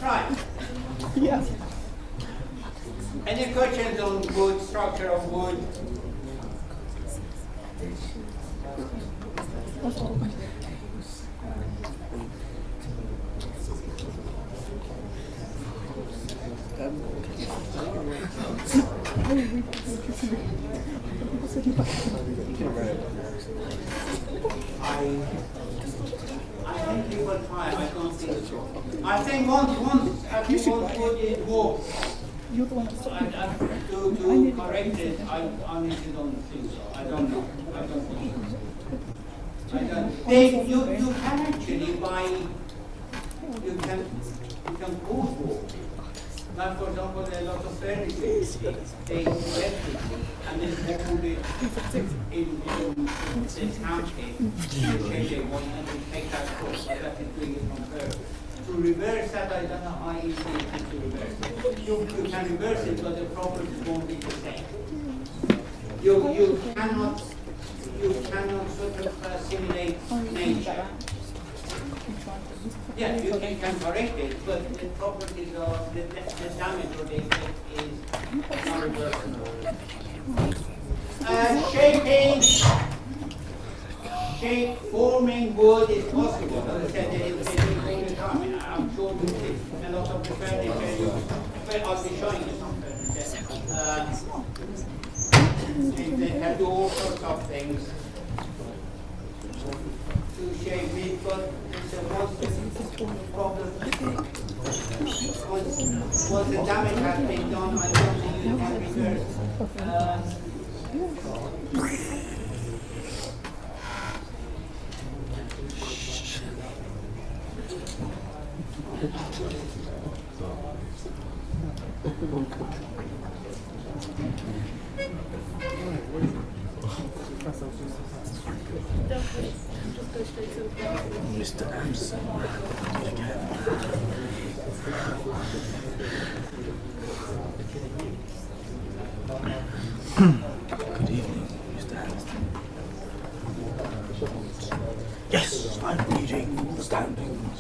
Right. Yeah. Any questions on wood, structure of wood? I think you will try. I don't think so. I think once wood is warped, You're the one that's talking. to correct it, I honestly don't think so. I don't know. I don't think so. You can actually buy, you can cause warp. Like for example, a lot of furniture, they left it and then hold it in the county, and they want to take that course, so that is doing it on purpose. To reverse that, I don't know how easy it is to reverse it. You can reverse it, but the properties won't be the same. You cannot sort of simulate nature. Yeah, you can correct it, but the properties of the damage or the effect is not reversible. Forming wood is possible. As I said, they do all the time. I'm sure you see a lot of the furniture. Well, I'll be showing you some furniture. They can do all sorts of things to shape it, but once the problem, once the damage has been done, I don't think you can reverse. Mr. Anderson, again. Good evening, Mr. Anderson. Yes, I'm reading the standings.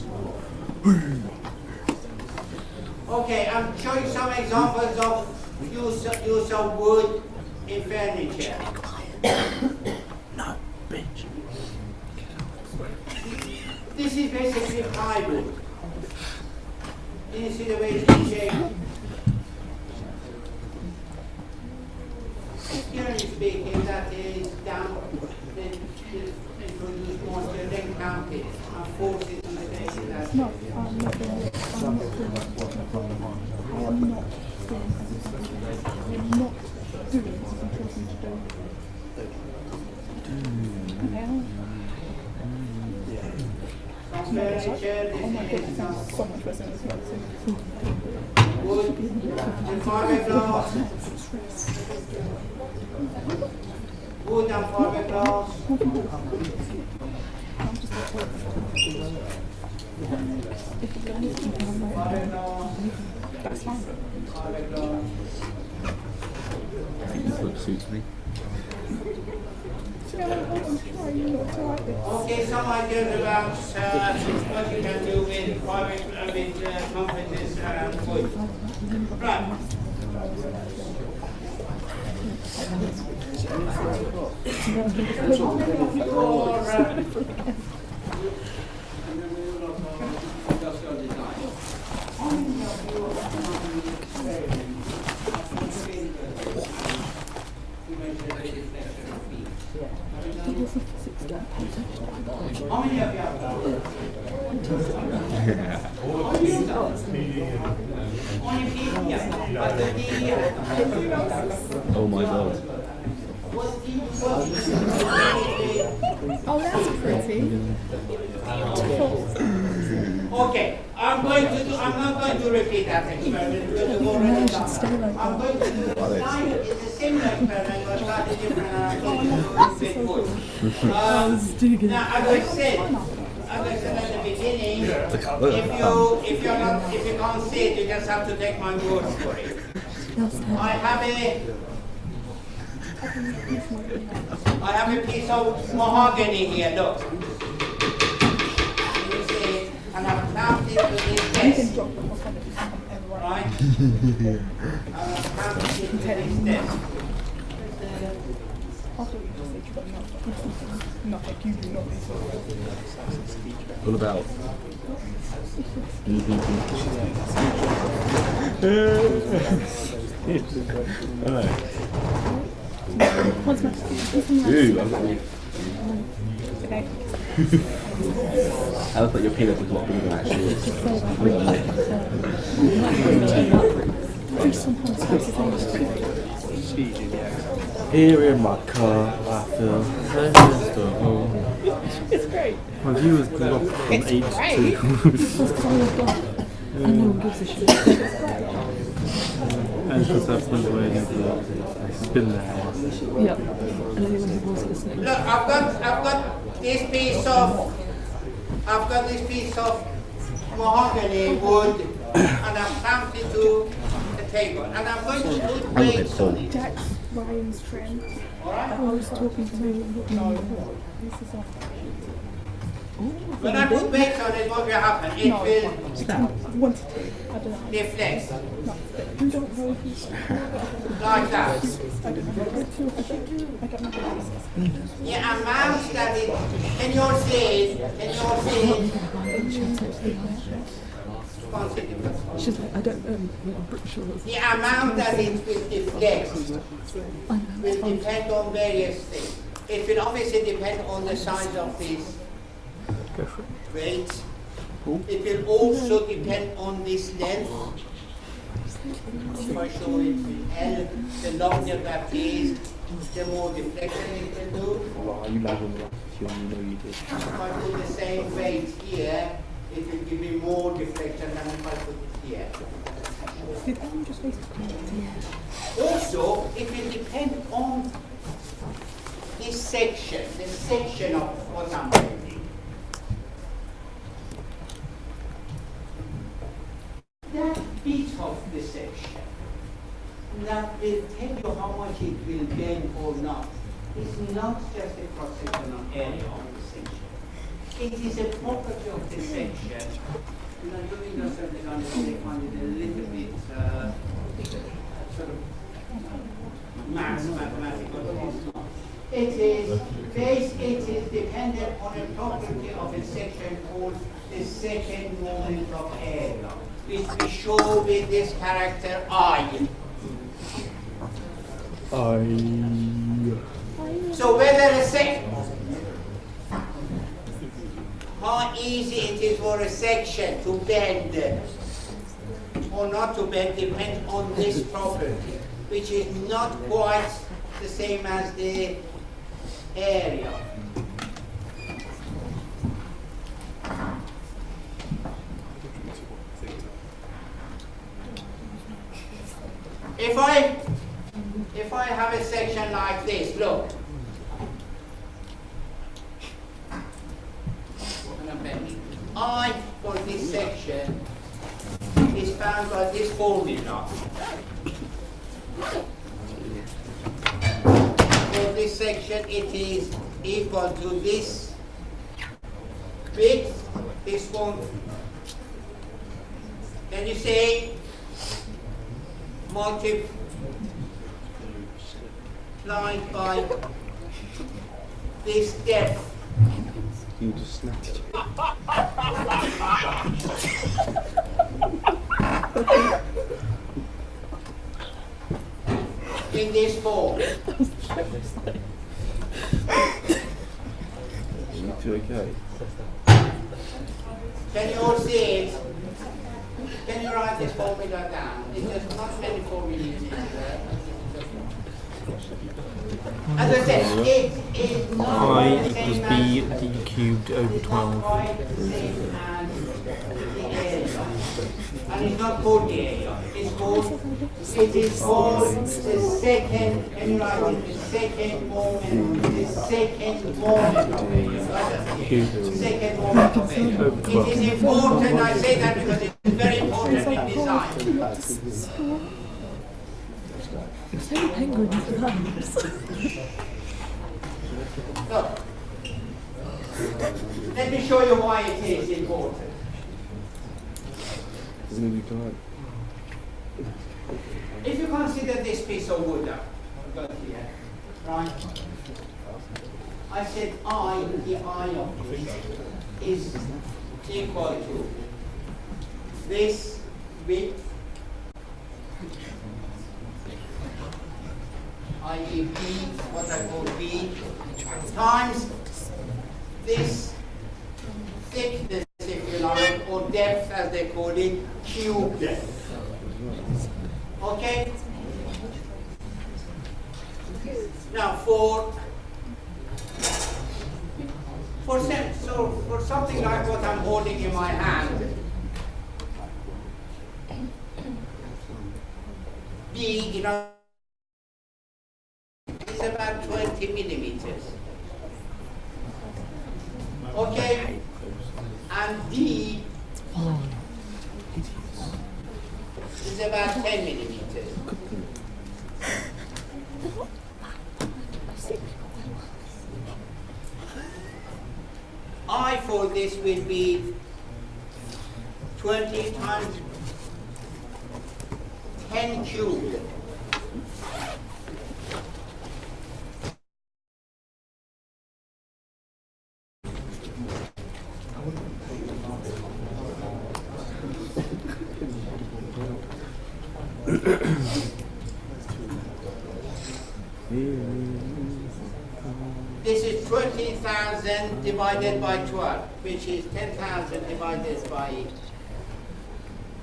Okay, I'm showing some examples of use of wood in furniture. No, bitch. This is basically plywood. You see the way it's shaped? Generally speaking, that is down, introduce moisture, then count it, and force it to stay in that. No, I'm not doing it. I'm not doing it. I am not doing it. I'm not doing what I'm supposed to do. Furniture, Oh my god, it sounds so much worse than it's not. wood, and fiberglass, wood and fiberglass, I'm just like, if you don't need to, I'm like, that's fine. fiberglass. This look suits me. Okay, some ideas about what you can do with private, with conferences and wood. Right. How many of you have done? Only people, yeah. But Oh my god. Oh, that's pretty. Okay, I'm not going to repeat that experiment because you've already done that. I'm going to do it's a similar experiment but slightly different and I'm going to do it with wood. Now, as I said at the beginning, if you can't see it, you just have to take my word for it. I have a piece of mahogany here, look. You see, and I've clamped it to this desk. Right? And I've clamped it to this desk. All about. Dude, I'm not. I thought your peanut was a lot bigger than it actually is. Here in my car, I feel comfortable. It's great. My view has gone up from 8 to 2. And no one gives a shit. And because that's the way it's been there. Yep. And anyone who wants listening. Look, I've got this piece of mahogany wood, and I've clamped it to the table, and I'm going to put weights on it. Jack Ryan's friend. I was talking to him. This is off. When I put weights on it, what will happen? It will Wanted to. I don't know. deflect No, you don't know if he's like that. I don't know. I don't know what this is. The amount that it, can you all see it? She's like, I don't know. I'm pretty sure it's The amount that it will deflect next will depend on various things. It will obviously depend on the size of these weights. It will also depend on this length. If I show it with L, the longer that is, the more deflection it will do. Well, you lag on the if you know you did. If I put the same weight here, it will give me more deflection than if I put it here. Also, it will depend on this section, the section of what I'm doing. That bit of the section that will tell you how much it will bend or not. It's not just a cross-sectional area of the section. It is a property of the section. And I'm doing this on it a little bit sort of mathematical, but it's not. It is dependent on a property of a section called the second moment of area, which we show with this character I. So whether how easy it is for a section to bend or not to bend depends on this property, which is not quite the same as the area. If I have a section like this, look. I for this section is found by this formula. For this section, it is equal to this width, this one. Can you say multiplied by this depth? You just snapped it. In this form. You two okay? Can you all see it? Can you write this formula down? It's just not many formulas in there. As I said, it is not I the same equals as B D cubed over it's 12. not quite the same as the area. And it's not called the area. It's called, it is called the second, can you write it? The second moment, the second moment of area. Second moment of area. It is important, I say that because it is very important in design. So penguins for that. Look, let me show you why it is important. If you consider this piece of wood I've got here, right? I said I, the I of this, is equal to this width, i.e. B, what I call B, times this thickness, if you like, or depth as they call it, cubed. Okay? Now for something like what I'm holding in my hand, B, you know, is about 20 millimeters. Okay? And D is about 10 millimeters. I for this will be 20 times 10 cubed. This is 20,000 divided by 12, which is 10,000 divided by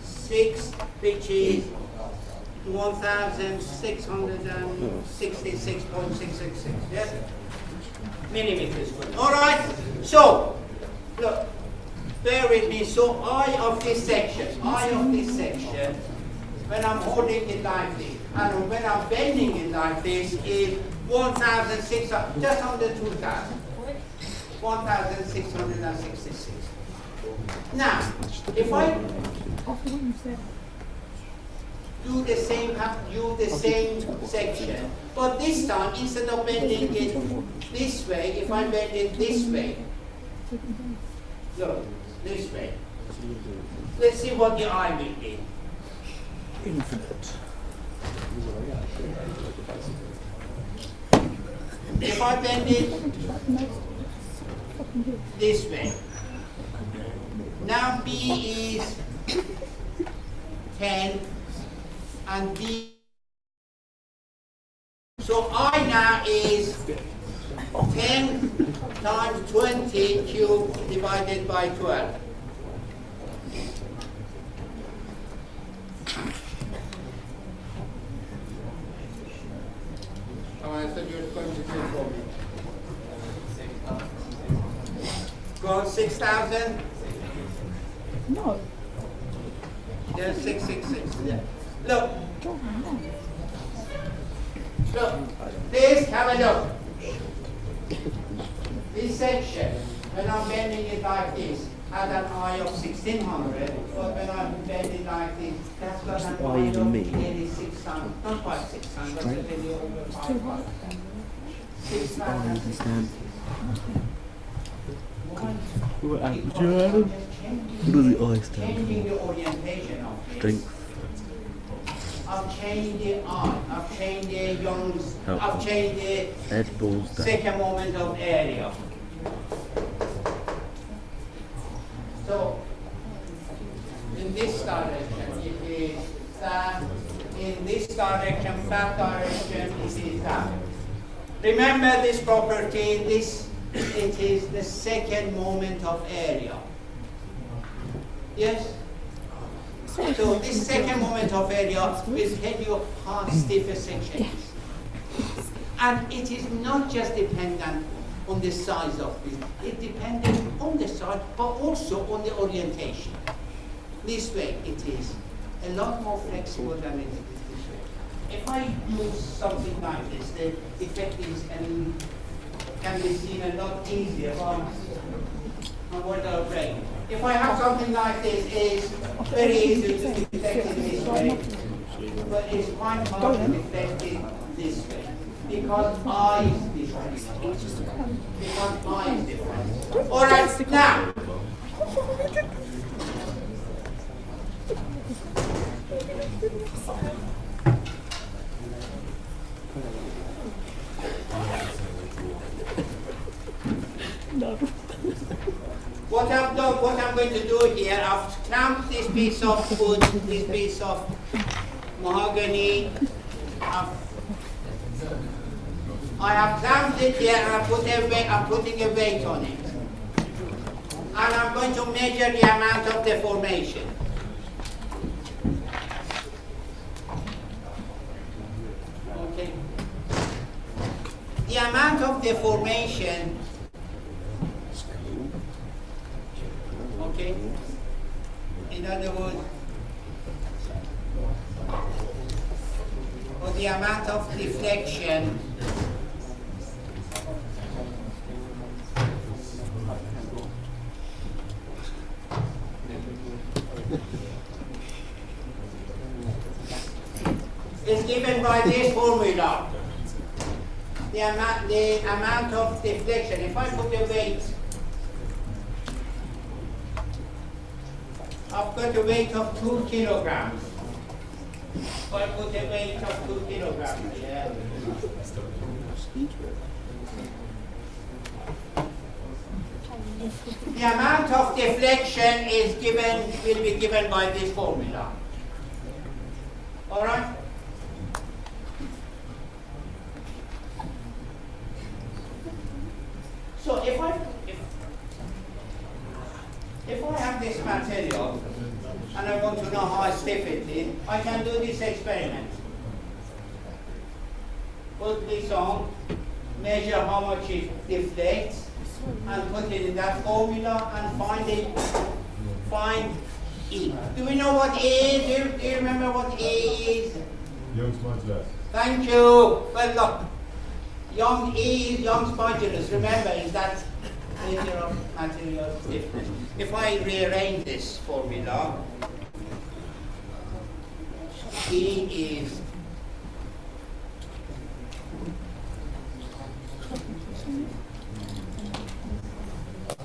6, which is 1,666.666, yes? Millimeters squared. All right, so, look, bear with me. So I of this section, when I'm holding it like this, and when I'm bending it like this, is 1,600, just under 2,000. 1,666. Now, if I do the same section, but this time, instead of bending it this way, if I bend it this way, look, this way. Let's see what the eye will be. Infinite. If I bend it this way, now B is 10 and B, so I now is 10 times 20 cubed divided by 12. Oh, I thought you were going to do it for me. Go on, 6,000? No. Yeah, 666. Yeah. Look. Look. Please have a look. This section, when I'm bending it like this, had an eye of 1,600, but when I bend it like this, that's got an eye of nearly 600, not quite 600, but a little over 500. 6,000. What does the eye stand Changing the orientation of it. Strength. I've changed the eye, I've changed the Young's, I've changed the Head balls down. second moment of area. So, in this direction, it is that. In this direction, that direction, it is that. Remember this property, it is the second moment of area. Yes? So this second moment of area will tell you how stiff a section is. And it is not just dependent on the size of this. It depends on the size, but also on the orientation. This way it is a lot more flexible than it is this way. If I use something like this, the effect is can be seen a lot easier on what our brain. If I have something like this, it's very easy to deflect it this way, but it's quite hard to deflect it this way. Because I is different. Because I is different. All right, now. No. What I'm going to do here, I've clamped this piece of wood, this piece of mahogany. I have clamped it here and I'm putting a weight on it. And I'm going to measure the amount of deformation. Okay. The amount of deformation, okay, in other words, or the amount of deflection is given by this formula. The amount of deflection, if I put a weight, I've got a weight of 2 kilograms. If I put a weight of 2 kilograms, yeah. The amount of deflection will be given by this formula. All right? you know how stiff it is, I can do this experiment. Put this on, measure how much it deflects, and put it in that formula and find E. Do we know what E is? Do you remember what E is? Young's modulus. Thank you. Well, look, Young E is Young's modulus. Remember, is that measure of material stiffness. If I rearrange this formula, E is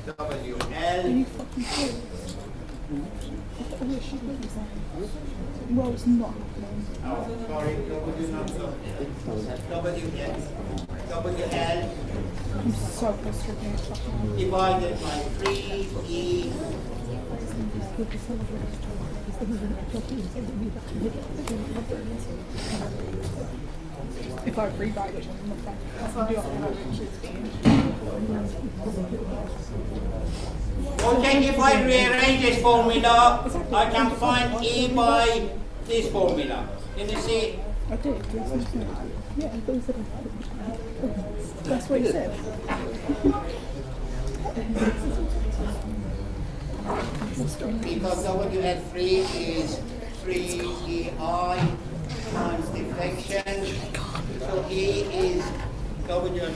WL. Well, it's not happening. Oh, sorry, W not so. WL I'm so frustrated. divided by 3E. If I rewrite which I'm not back, I'll do Okay, if I rearrange this formula, I can find E by this formula. Can you see? I did. Yeah, that's what he said. Because WL3 is 3EI times deflection. So E is W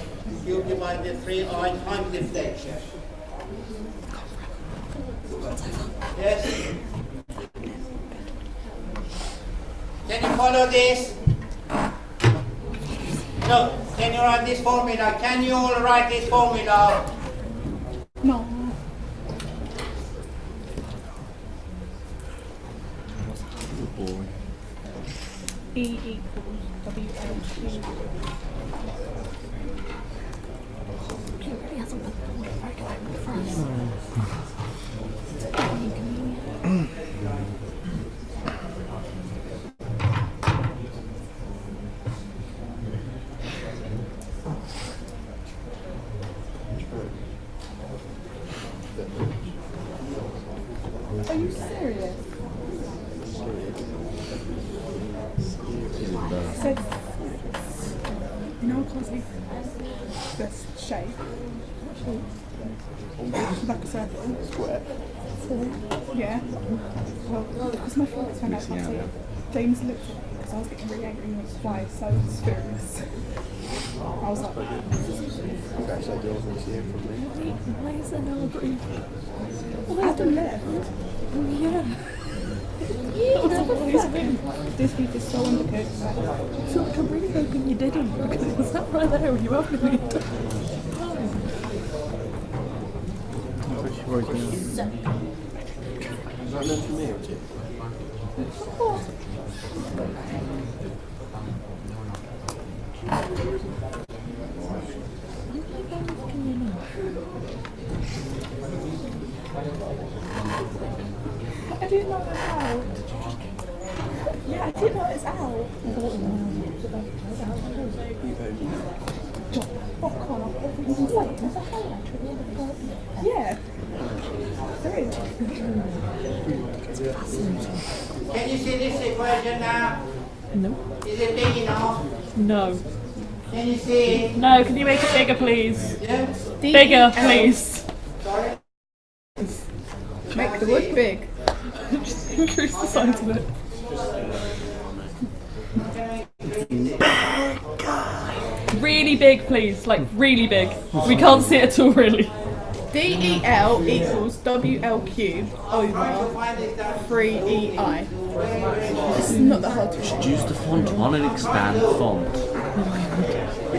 divided 3I times deflection. Yes? Can you follow this? No, can you write this formula? Can you all write this formula? No. E equals WL2. Are you serious? It says, no, I can't see this shape. Like a circle. Square. Yeah. Well, because my flights went out, I can't see it. James looked at me because I was getting really angry and went, why so furious? I was like, why is there no agreement? Adam left. Yeah. This week is so undercooked. I feel like I'm really hoping you didn't, because it was that right there when you opened it. Is that meant for me or Jim? I didn't know it was out. Yeah, I didn't know it was out. Fuck on. There's a highlighter at the end of the garden. Yeah. There is. Can you see this equation now? No. Is it big enough? No. Can you see it? No, can you make it bigger, please? Yeah? Bigger, please. Sorry? Make the wood big. Just increase the size of it. Really big, please. Like, really big. We can't see it at all, really. DEL equals WL cubed over 3EI. This is not that hard to read. Reduce the font on and expand the font.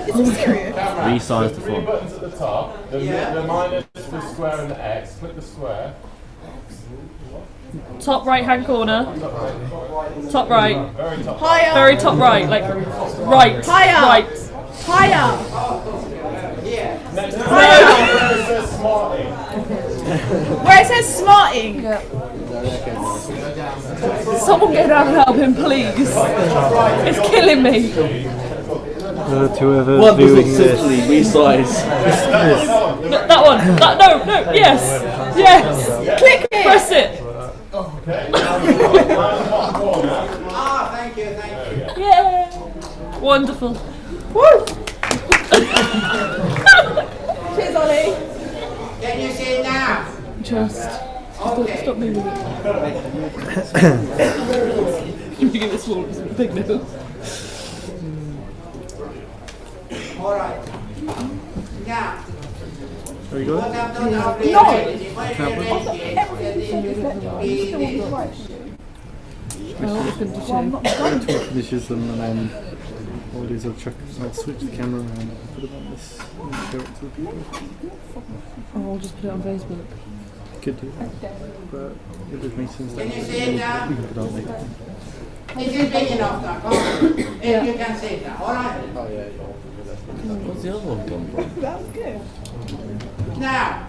Is this serious? Resize the Three font. buttons at the top. The minus, the square, and the X. Click the square. Top right hand corner. Top right. Very top. Higher. Very top right. Like, right. Higher. Right. Higher. Next to where it says smarting. Where it says smarting. Someone get down and help him, please. It's killing me. What does it simply resize? That one. No, yes. Yes. Click it. Press it. Okay, now we've got the top corner. Ah, thank you, thank you. Yeah. Wonderful. Cheers, Ollie. Can you see it now? Just Okay. stop moving it. You give it a small, big nipple. All right. Now, There you go. what I've done, I've No. rearranged it. If I rearrange it, Oh, it's going to Well, I'm not done. Finishes them and then all these I'll switch the camera around and put it on this and show it to the people. Oh, I'll just put it on Facebook. Could do that. But it just makes sense that Can you see it now? we can put it on later. It is big enough now, come on. If you can see it now, all right? What's the other one done from? That was good. Now,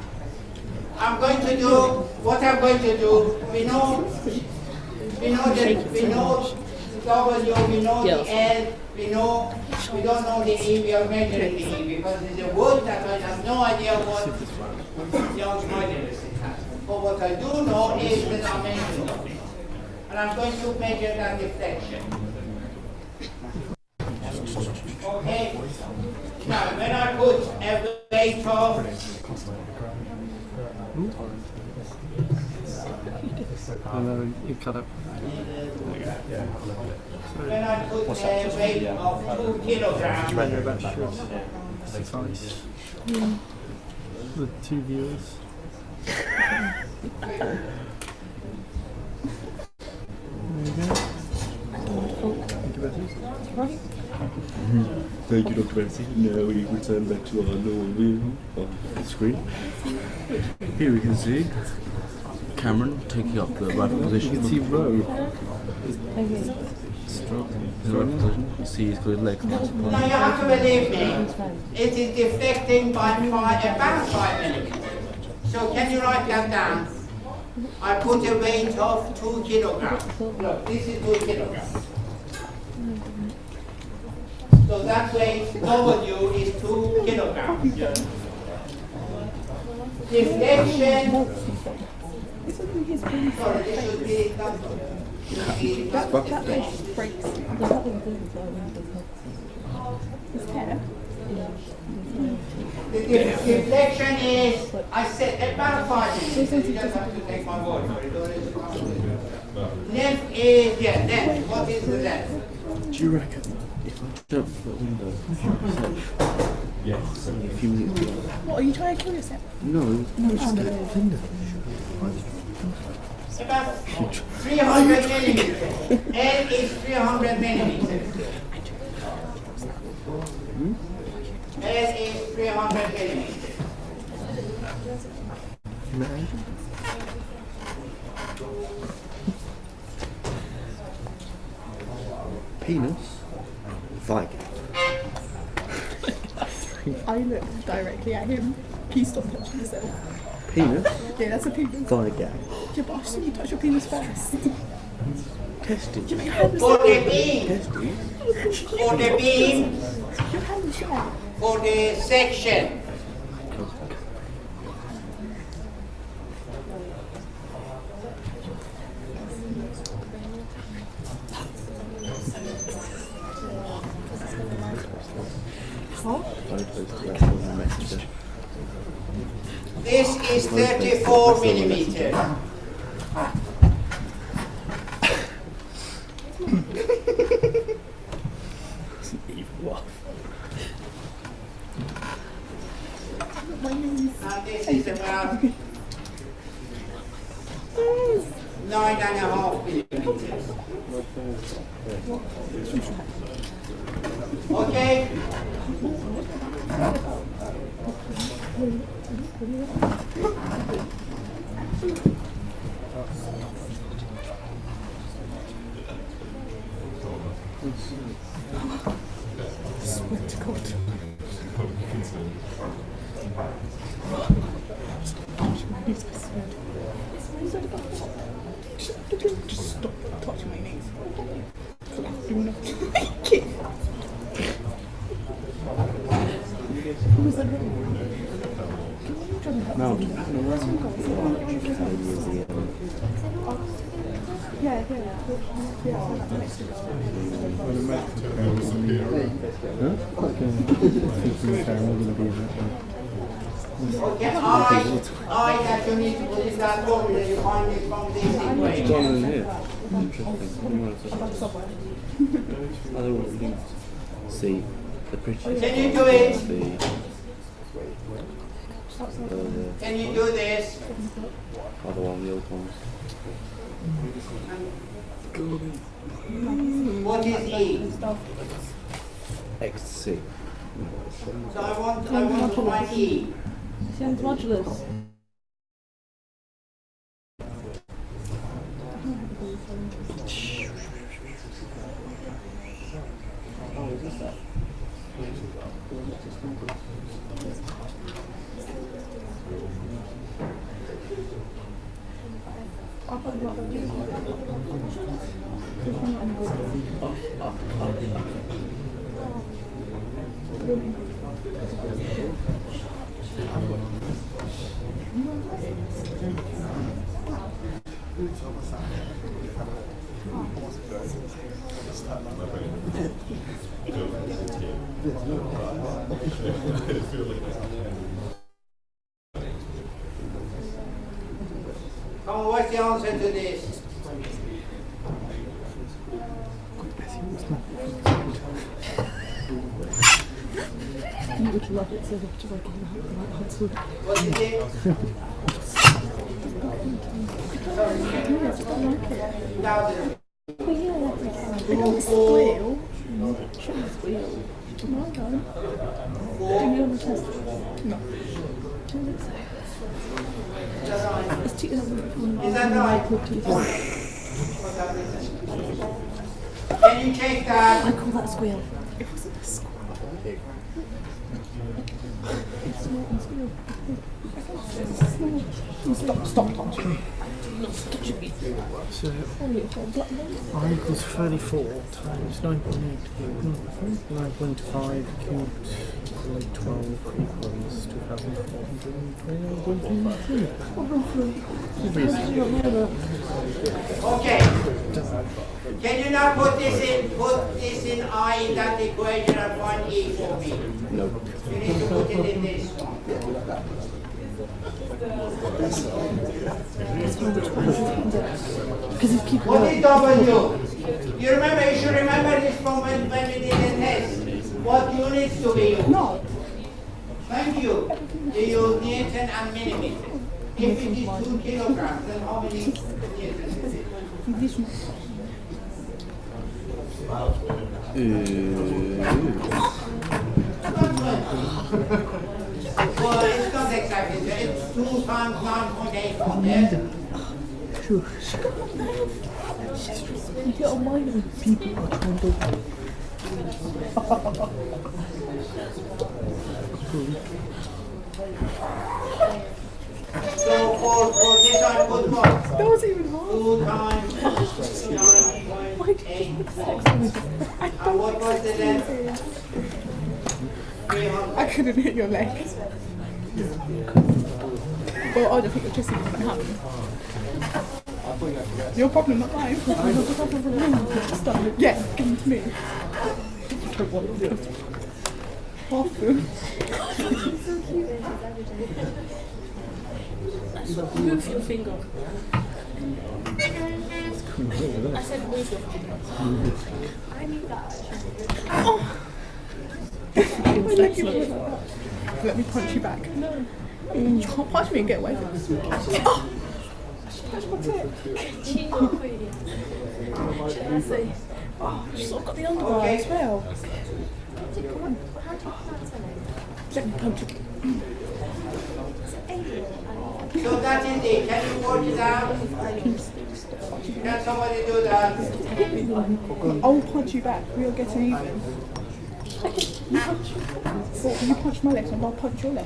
I'm going to do what I'm going to do. We know the W, we know the L, we don't know the E, we are measuring the E because it's a word that I have no idea what young modulus it has. But what I do know is the dimension of it. And I'm going to measure that deflection. Okay. Now, when I put a weight of And then you cut up. when I put a weight of 2 kilograms, That should suffice. The 2 viewers. There you go. Thank you, Betty. Thank you, Dr. Betsy. Now we return back to our normal view of the screen. Here we can see Cameron taking up the right position. You can see Roe. Stroke. The right position. You see he's got his legs. now you have to believe me, it is deflecting by about 5 millimeters. So can you write that down? I put a weight of 2 kilograms. Look, this is 2 kilograms. So that weight W is 2 kilograms. Deflection. Sorry, this should be that. That breaks. His hair. The deflection is, I said, about 5 minutes. You just have to take my word for it. Length is, yeah, length. What is the length? Do you reckon if I jump the window, yes, a few minutes ago? What, are you trying to kill yourself? No, just get a window. About 300 millimeters. L is 300 millimeters. L is 300 millimeters. Penis, Viking. I looked directly at him. Please stop touching yourself. Penis, Yeah, that's a penis. Viking. Yeah, but I saw you touch your penis first. Testing. For the beam. For the beam. Your hand is shy. For the section. This is 34 millimeters. And this is about 9.5 millimeters. Okay? Swear to God. Just stop touching my knees. Do not make it. Who was that? No. Yeah, yeah, Mexico. Okay, I that you need to put in that formula, you find it from this equation. It's on in here. Interesting. Other one. See, the prettiest. Can you do it? Can you do this? Other one, the old ones. What is E? Ecstasy. So I want to find E. Sounds modulus. Come on, what's the answer to this? You would love it so much if I came out with that answer. What is it? Squeal. Shouldn't squeal. No, I don't. Do you want to test it? No. Don't think so. It's 2004. Is that right? Can you check that? I call that a squeal. It wasn't a squeal. Stop touching. So I equals 34 times 9.8 cubed, 9.5 cubed equals 12 equals 2,423. Okay. Can you now put this in I in that equation and find E for me? No. You need to put it in this one. What is W? You remember, you should remember this from when we did the test. What units do we use? No. Thank you. You use Newton and millimeter. If it is 2 kilograms, then how many Newtons is it? Well, it's not exactly. It's 2 times 9.8. Yes? You get on my own. People are trying to. So for this I put what? That was even hard. 2 times 9.8. And what was the then? 300. I couldn't hit your leg. Well, I don't think your chest even happened. Your problem, not mine. Yeah, give them to me. Half them. Move your finger. I said move your finger. I need that. Oh. Let me punch you back. No. You can't punch me and get away with it. Oh. Punch my tit. Should I say? Oh, she's sort of got the underwear as well. Let me punch you. So that is it. Can you work it out? Can somebody do that? I'll punch you back. We are getting even. You punch my legs and I'll punch your leg.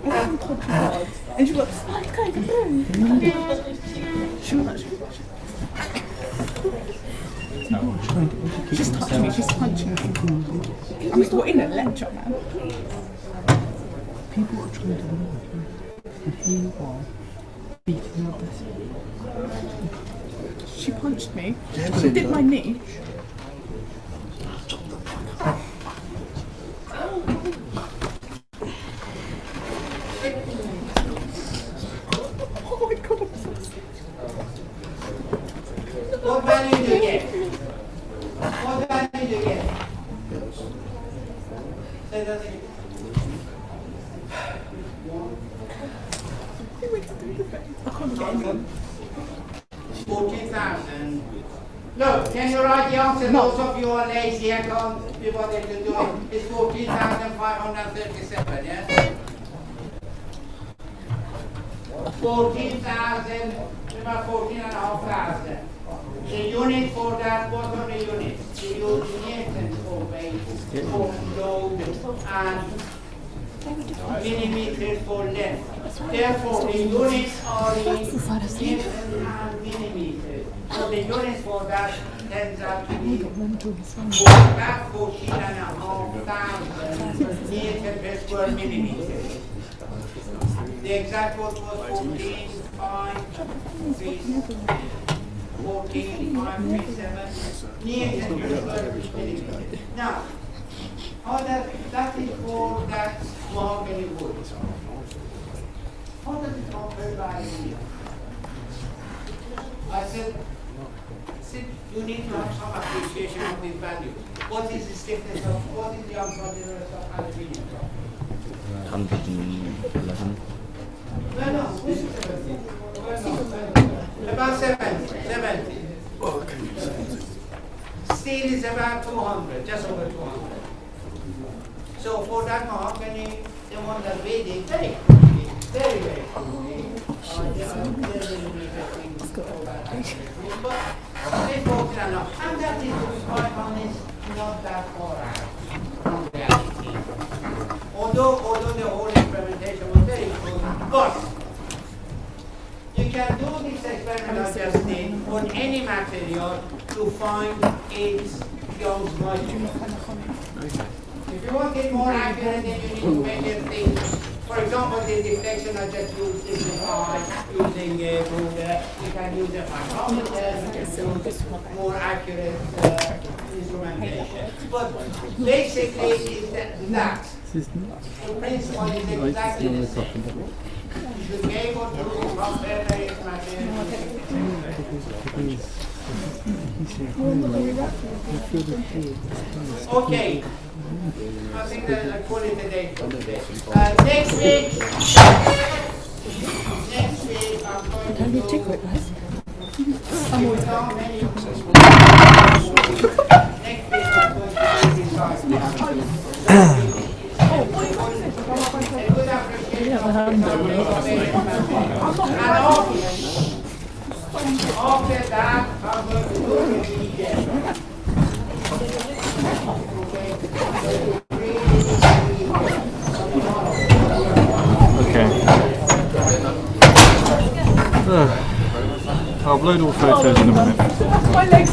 I don't punch you hard. And she'll be like, oh, it's going to move. She'll actually. She's touching me, she's punching me. I mean, we're in a lecture, man. People are trying to learn. And here you are. beating up this. She punched me. She did my knee. Oh my god, I'm so sick. What value do you get? What value do you get? Say that again. I can't get anyone. 14,000. Look, can you write the answer? No. Those of you who are lazy and can't be bothered to do it. It's 14,537, yeah? 14,000, about 14,500. The unit for that, what are the units? The units for weight, for load, and millimeters for length. Therefore, the units are in meters and millimeters. So the units for that turns out to be about 14,500 meters per square millimeter. The exact word was 14,537 meters per square millimeter. Now, that is for that mahogany wood. How does it compare by here? I said, you need to have some appreciation of this value. What is the stiffness of, what is the unfortunate of aluminium? 111. Well, no, this is 70. Well, no, about 70. Steel is about 200, just over 200. So for that mahogany, the one that we did, very quickly, very quickly. But they focus on that. And that is, to be quite honest, not that far out from reality. Although the whole experimentation was very good, but you can do this experiment I just did on any material to find its Young's modulus. If you want it more accurate, then you need to measure things. For example, the deflection I just used using ruler. You can use a micrometer, you can use more accurate instrumentation. But basically, it's that. The principle is exactly the same. You should be able to compare various materials. Okay. I think that I call it a day for today. Next week, I'm going to do... I'm always how many... Next week, I'm going to do a good appreciation of after that, I'm going to do it again. Okay. I'll upload all photos in a minute. My legs